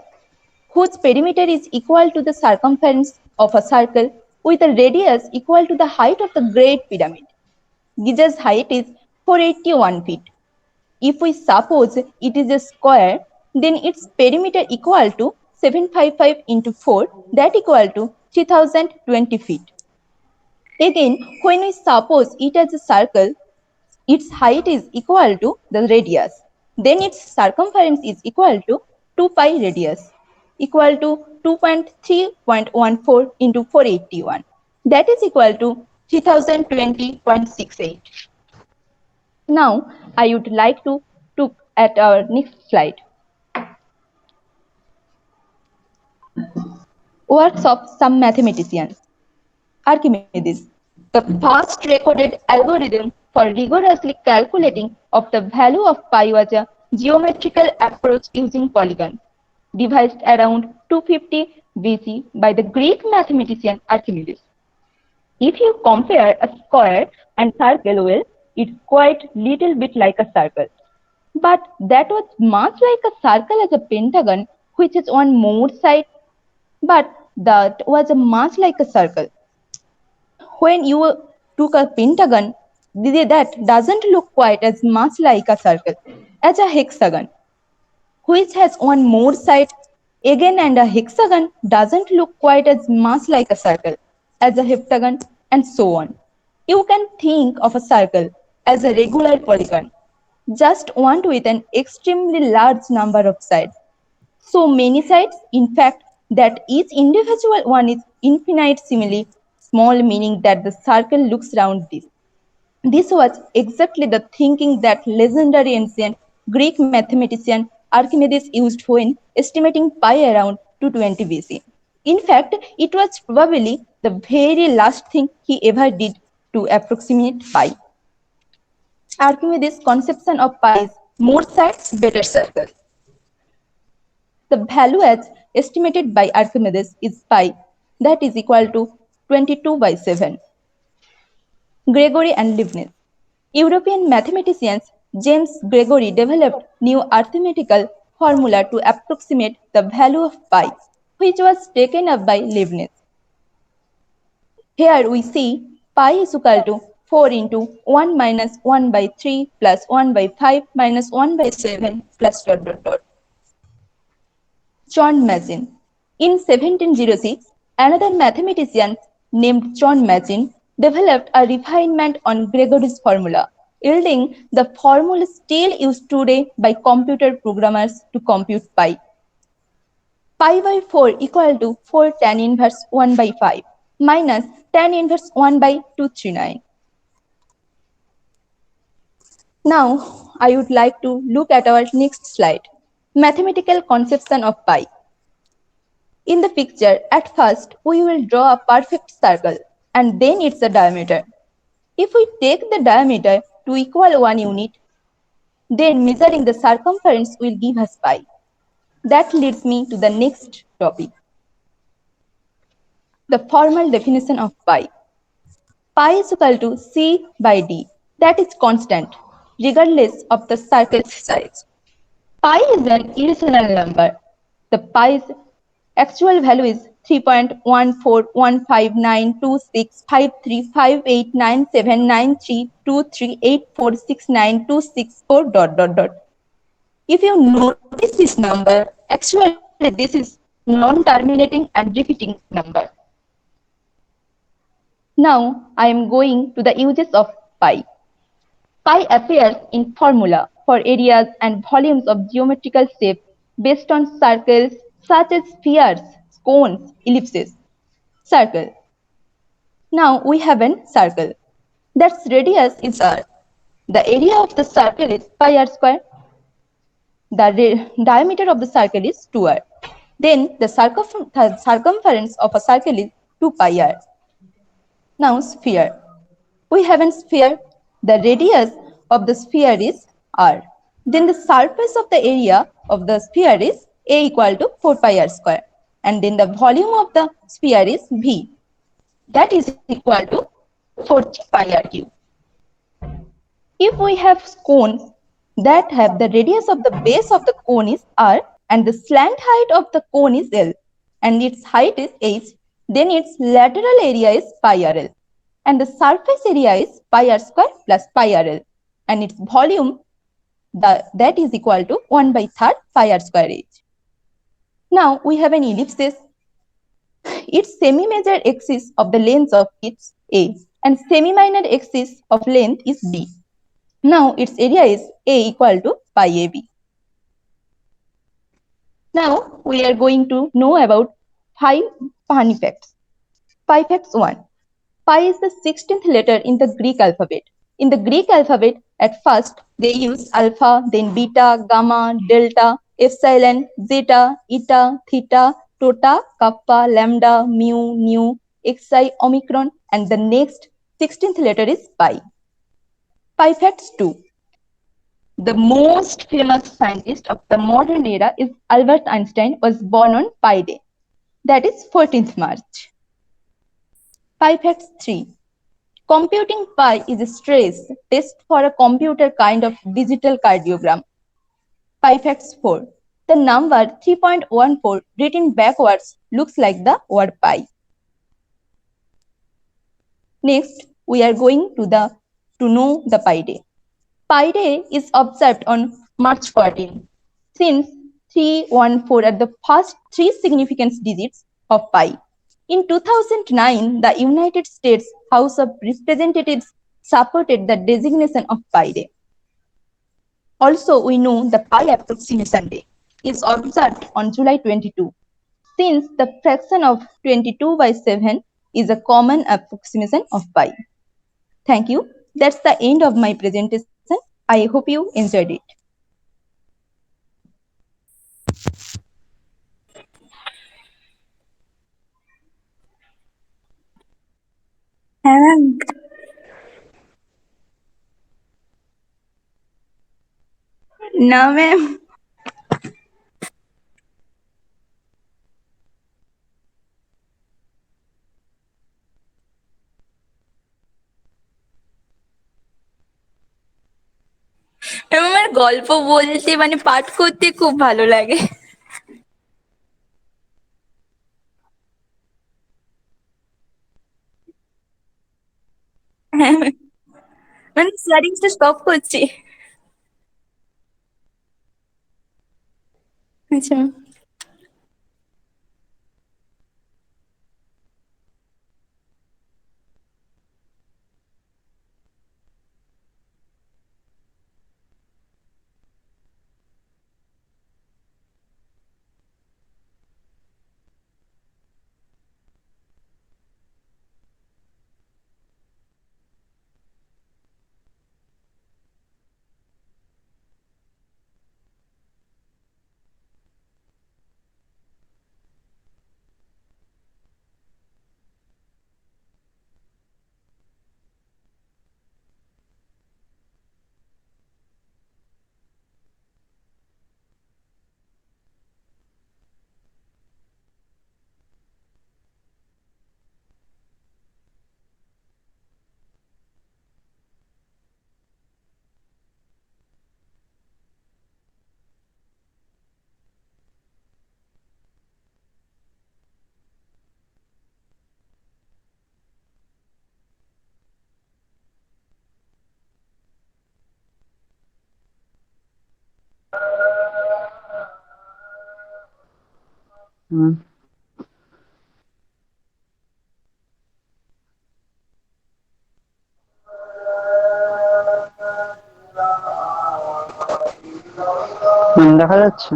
whose perimeter is equal to the circumference of a circle with a radius equal to the height of the Great Pyramid. Giza's height is 481 feet. If we suppose it is a square, then its perimeter equal to 755 into 4, that equal to 3020 feet. Again, when we suppose it as a circle, its height is equal to the radius. Then its circumference is equal to 2 pi radius, equal to 2.3.14 into 481. That is equal to 3020.68. Now, I would like to look at our next slide. Works of some mathematicians. Archimedes, the first recorded algorithm for rigorously calculating of the value of pi was a geometrical approach using polygons, devised around 250 BC by the Greek mathematician Archimedes. If you compare a square and circle, well, it's quite little bit like a circle. But that was much like a circle as a pentagon, which is on more side, but that was a much like a circle. When you took a pentagon, that doesn't look quite as much like a circle as a hexagon, which has one more side again, and a hexagon doesn't look quite as much like a circle as a heptagon, and so on. You can think of a circle as a regular polygon, just one with an extremely large number of sides. So many sides, in fact, that each individual one is infinitesimally small, meaning that the circle looks round this. This was exactly the thinking that legendary ancient Greek mathematician Archimedes used when estimating pi around 220 BC. In fact, it was probably the very last thing he ever did to approximate pi. Archimedes' conception of pi is more sides, better circle. The value as estimated by Archimedes is pi, that is equal to 22/7. Gregory and Leibniz. European mathematicians James Gregory developed new arithmetical formula to approximate the value of pi, which was taken up by Leibniz. Here we see pi is equal to 4 into 1 minus 1 by 3 plus 1 by 5 minus 1 by 7 plus dot dot dot. John Masin. In 1706, another mathematician named John Masin developed a refinement on Gregory's formula, yielding the formula still used today by computer programmers to compute pi. Pi by 4 equal to 4 tan inverse 1 by 5 minus tan inverse 1 by 239. Now, I would like to look at our next slide, mathematical conception of pi. In the picture, at first, we will draw a perfect circle and then its diameter. If we take the diameter to equal 1 unit, then measuring the circumference will give us pi. That leads me to the next topic, the formal definition of pi. Pi is equal to C by D, that is constant, regardless of the circle's size. Pi is an irrational number. The pi's actual value is 3.141592653589793238469264 dot dot dot. If you notice this number, actually this is non-terminating and repeating number. Now I am going to the uses of pi. Pi appears in formula for areas and volumes of geometrical shapes based on circles such as spheres, cones, ellipses. Circle. Now we have a circle. That's radius is r. The area of the circle is pi r square. The diameter of the circle is 2r. Then the circumference of a circle is 2 pi r. Now sphere. We have a sphere. The radius of the sphere is r. Then the surface of the area of the sphere is a equal to 4 pi r square. And then the volume of the sphere is v. That is equal to 40 pi r cube. If we have cones that have the radius of the base of the cone is r and the slant height of the cone is l and its height is h, then its lateral area is pi rl and the surface area is pi r square plus pi rl and its volume that is equal to 1 by 3rd pi r square h. Now we have an ellipsis. Its semi-major axis of the length of its a and semi-minor axis of length is b. Now its area is a equal to pi ab. Now we are going to know about 5 funny facts. Pi facts 1. Pi is the 16th letter in the Greek alphabet. In the Greek alphabet, at first they use alpha, then beta, gamma, delta, epsilon, zeta, eta, theta, tota, kappa, lambda, mu, nu, xi, omicron, and the next 16th letter is pi. Pi facts 2. The most famous scientist of the modern era is Albert Einstein, was born on Pi Day, that is 14th March. Pi facts 3. Computing pi is a stress test for a computer kind of digital cardiogram. Pi facts 4. The number 3.14 written backwards looks like the word pi. Next, we are going to know the Pi Day. Pi Day is observed on March 14, since 314 are the first 3 significant digits of pi. In 2009, the United States House of Representatives supported the designation of Pi Day. Also, we know the Pi Approximation Day is observed on July 22, since the fraction of 22 by 7 is a common approximation of pi. Thank you. That's the end of my presentation. I hope you enjoyed it. না ma'am আমার গল্প বলতে মানে পাঠ করতে খুব ভালো লাগে। হ্যাঁ স্টাডিংসটা স্টপ করছি। আচ্ছা। দেখা যাচ্ছে?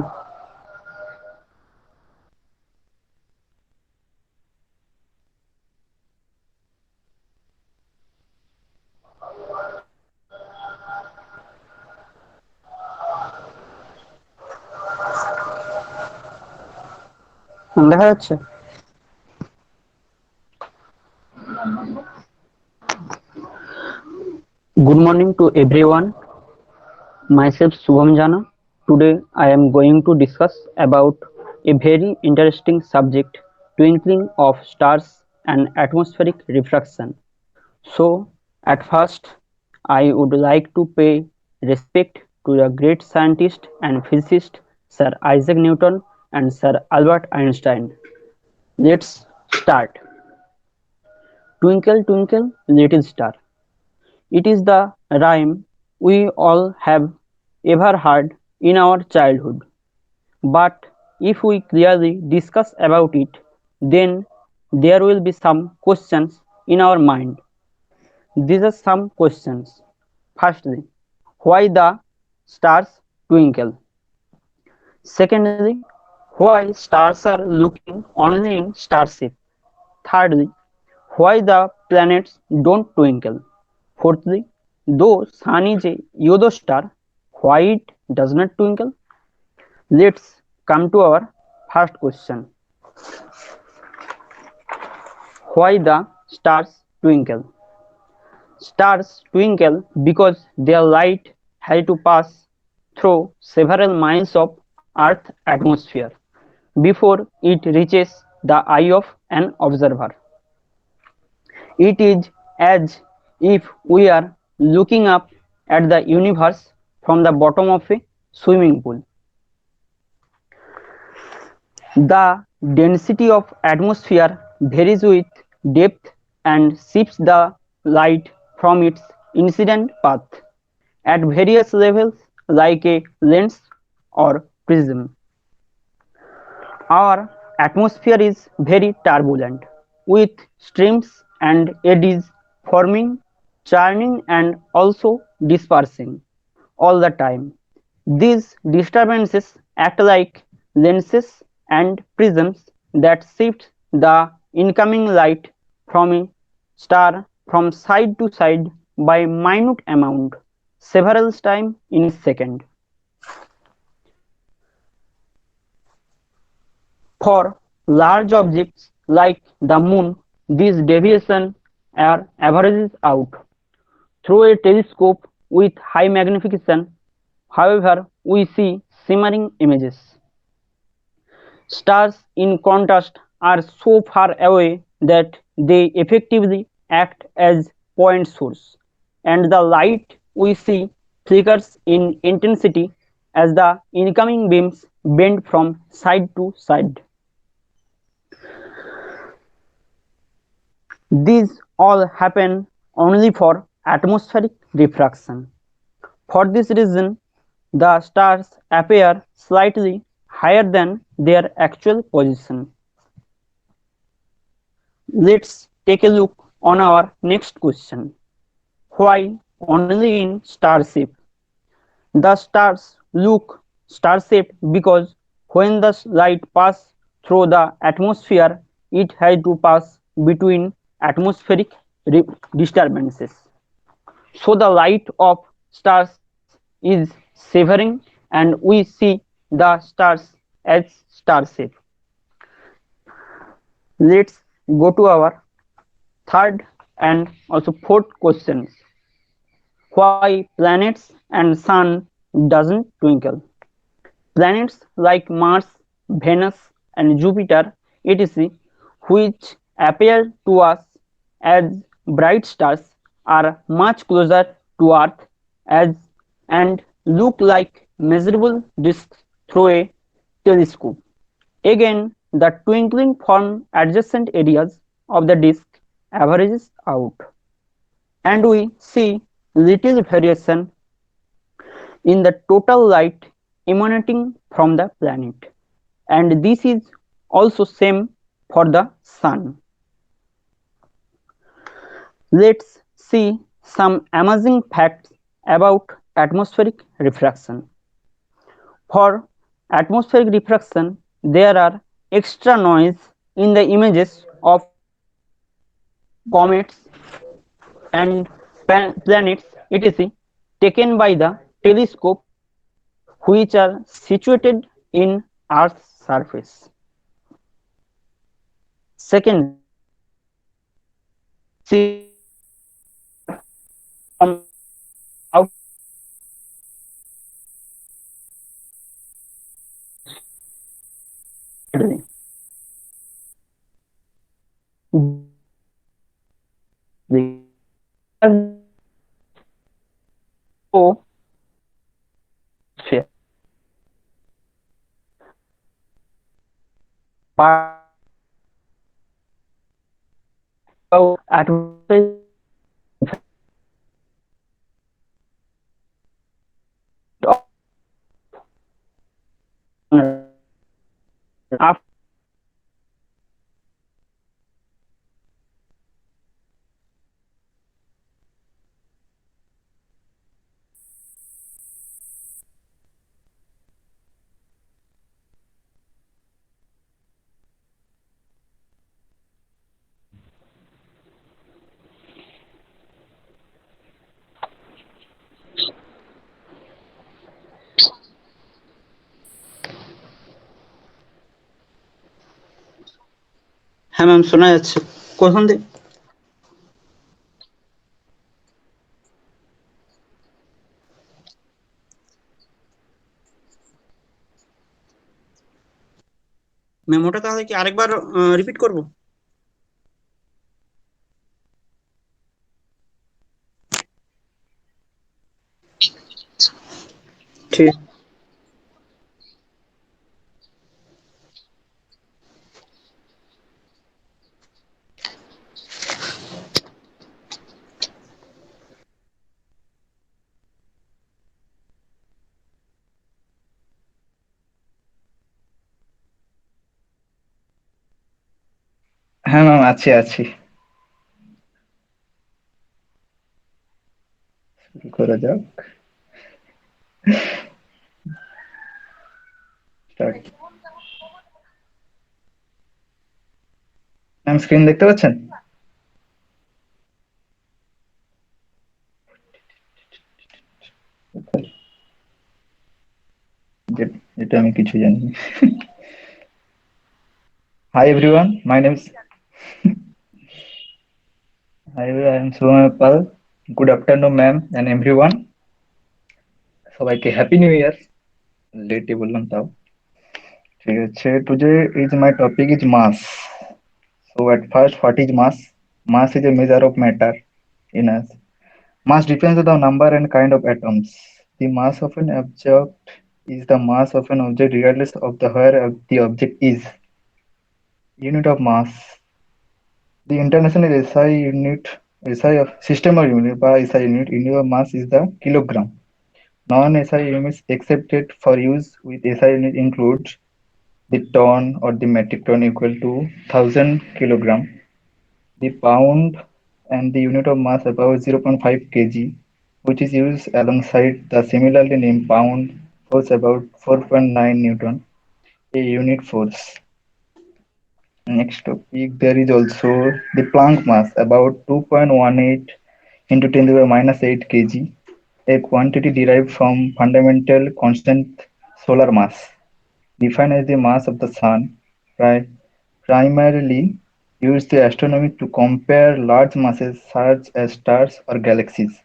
দেখা যাচ্ছে? Good morning to everyone. Myself Shubham Jana. Today I am going to discuss about a very interesting subject, twinkling of stars and atmospheric refraction. So at first I would like to pay respect to the great scientist and physicist Sir Isaac Newton and Sir Albert Einstein. Let's start. Twinkle twinkle little star. It is the rhyme we all have ever heard in our childhood. But if we clearly discuss about it, then there will be some questions in our mind. These are some questions. Firstly, why the stars twinkle? Secondly, why stars are looking only in starship? Thirdly, why the planets don't twinkle? Fourthly, though sun is a yellow star, why it does not twinkle? Let's come to our first question. Why the stars twinkle? Stars twinkle because their light has to pass through several miles of Earth's atmosphere before it reaches the eye of an observer. It is as if we are looking up at the universe from the bottom of a swimming pool. The density of atmosphere varies with depth and shifts the light from its incident path at various levels like a lens or prism. Our atmosphere is very turbulent, with streams and eddies forming, churning and also dispersing all the time. These disturbances act like lenses and prisms that shift the incoming light from a star from side to side by minute amount, several times in a second. For large objects like the moon, this deviation are averages out through a telescope with high magnification. However, we see shimmering images. Stars, in contrast, are so far away that they effectively act as point source, and the light we see flickers in intensity as the incoming beams bend from side to side. These all happen only for atmospheric refraction. For this reason, the stars appear slightly higher than their actual position. Let's take a look on our next question. Why only in star shape? The stars look star shaped because when the light passes through the atmosphere, it has to pass between atmospheric disturbances. So the light of stars is severing and we see the stars as star shape. Let's go to our third and also fourth questions. Why planets and sun doesn't twinkle? Planets like Mars, Venus and Jupiter etc., which appear to us as bright stars, are much closer to Earth as and look like measurable disks through a telescope. Again, the twinkling from adjacent areas of the disk averages out, and we see little variation in the total light emanating from the planet, and this is also same for the sun. Let's see some amazing facts about atmospheric refraction. For atmospheric refraction, there are extra noise in the images of comets and planets etc. taken by the telescope, which are situated in Earth's surface. Second, see from out so sphere. But atmosphere after হ্যাঁ ma'am শোনা যাচ্ছে কোথা থেকে মেমোটা তাহলে কি আরেকবার repeat করব ঠিক হ্যাঁ ম্যাম আছি আছি শুরু করা যাক স্টার্ট ম্যাম স্ক্রিন দেখতে পাচ্ছেন এটা আমি কিছু জানি hi everyone my name Hi, I am Subhamal Pal. Good afternoon, ma'am, and everyone. সবাইকে হ্যাপি নিউ ইয়ার লেটে বললাম তাও ঠিক আছে today is my topic is mass so at first what is mass mass is a measure of matter in us mass depends on the number and kind of atoms the mass of an object is the mass of an object regardless of the where the object is unit of mass the international SI unit SI of system or unit by SI unit in your mass is the kilogram. Non-SI units accepted for use with SI unit include the ton or the metric ton equal to 1000 kilogram, the pound and the unit of mass above 0.5 kg, which is used alongside the similarly named pound force about 4.9 Newton, a unit force. Next topic, there is also the Planck mass about 2.18 into 10 to the minus 8 kg, a quantity derived from fundamental constant solar mass, defined as the mass of the sun, pri- primarily used in astronomy to compare large masses such as stars or galaxies,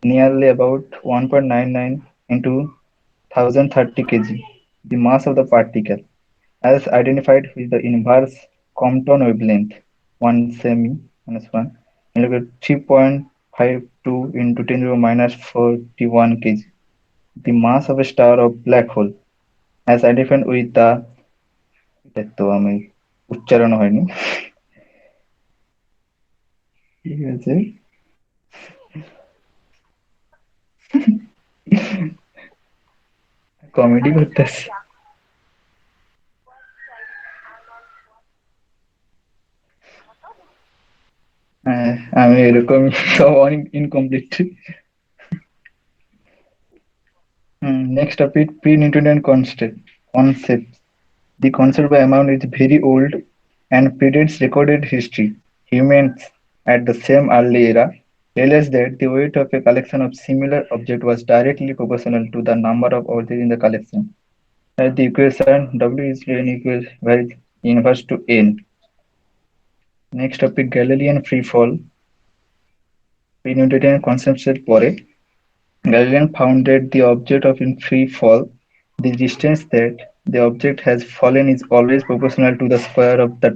nearly about 1.99 into 1030 kg, the mass of the particle, as identified with the inverse Compton wavelength, 1 semi minus 1, and look at 3.52 into 10 to the minus 41 kg, the mass of a star or black hole, as identified with the তো আমি উচ্চারণ হয়নি ঠিক আছে comedy করতেছি হ্যাঁ আমি এরকম সব অনেক incomplete next topic pre Newtonian concept. The concept by amount is very old and predates recorded history. Humans at the same early era realized that the weight of a collection of similar objects was directly proportional to the number of objects in the collection. As the equation W is n equals very inverse to n. Next topic, Galilean free fall. Pre-Newtonian concepts পরে Galilean found that the object of in free fall, the distance that the object has fallen is always proportional to the square of the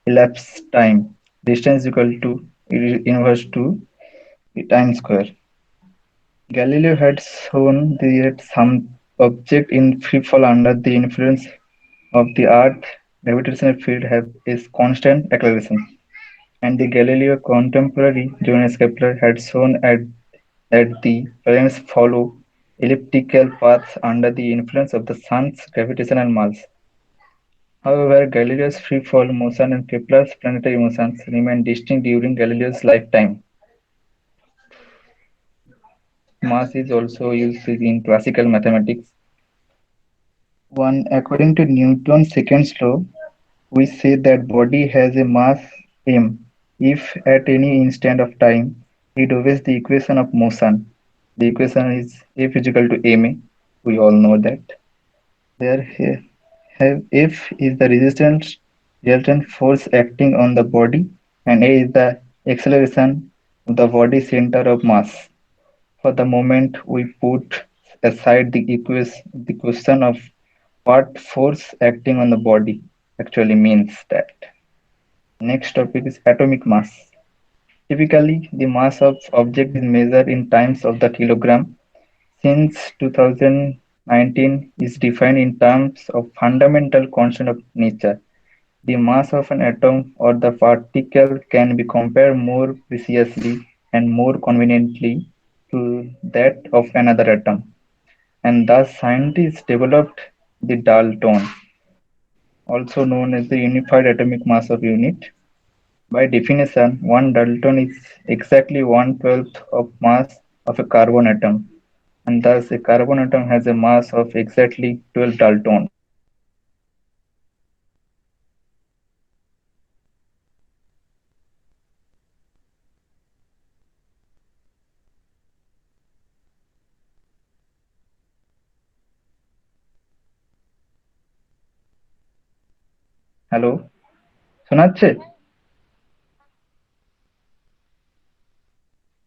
elapsed time. Distance equal to inverse to the time square. Galileo had shown that some object in free fall under the influence of the Earth gravitational field have a constant acceleration, and the Galileo contemporary Johannes Kepler had shown that the planets follow elliptical paths under the influence of the sun's gravitational mass. However, Galileo's free-fall motion and Kepler's planetary motions remain distinct during Galileo's lifetime. Mass is also used in classical mathematics. One, according to Newton's second law, we say that body has a mass m if at any instant of time it obeys the equation of motion. The equation is F is equal to ma. We all know that. There F is the resultant force acting on the body, and A is the acceleration of the body center of mass. For the moment, we put aside the question of what force acting on the body actually means that. Next topic is atomic mass. Typically, the mass of object is measured in times of the kilogram. Since 2019 is defined in terms of fundamental constant of nature, the mass of an atom or the particle can be compared more precisely and more conveniently to that of another atom. And thus scientists developed the Dalton, also known as the unified atomic mass of unit. By definition, 1 Dalton is exactly 1/12 of mass of a carbon atom, and thus a carbon atom has a mass of exactly 12 Dalton. Hello, শোনা যাচ্ছে?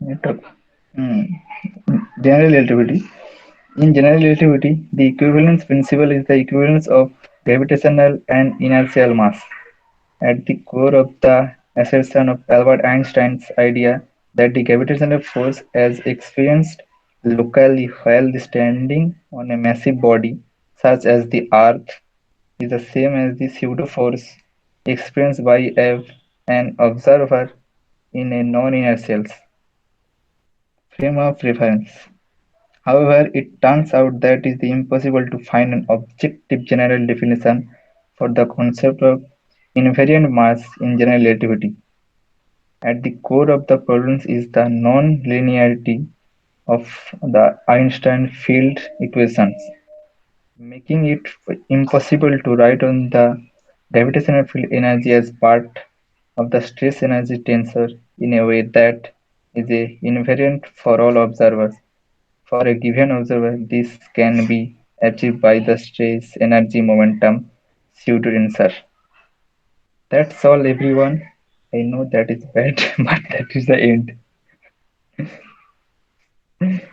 Network. General relativity. In general relativity, the equivalence principle is the equivalence of gravitational and inertial mass. At the core of the assertion of Albert Einstein's idea that the gravitational force as experienced locally while standing on a massive body such as the Earth is the same as the pseudo force experienced by an observer in a non-inertial frame of reference. However, it turns out that it is impossible to find an objective general definition for the concept of invariant mass in general relativity. At the core of the problem is the non-linearity of the Einstein field equations, making it impossible to write on the gravitational field energy as part of the stress energy tensor in a way that is invariant for all observers. For a given observer, this can be achieved by the stress energy momentum pseudo tensor. That's all, everyone. I know that is bad, but that is the end.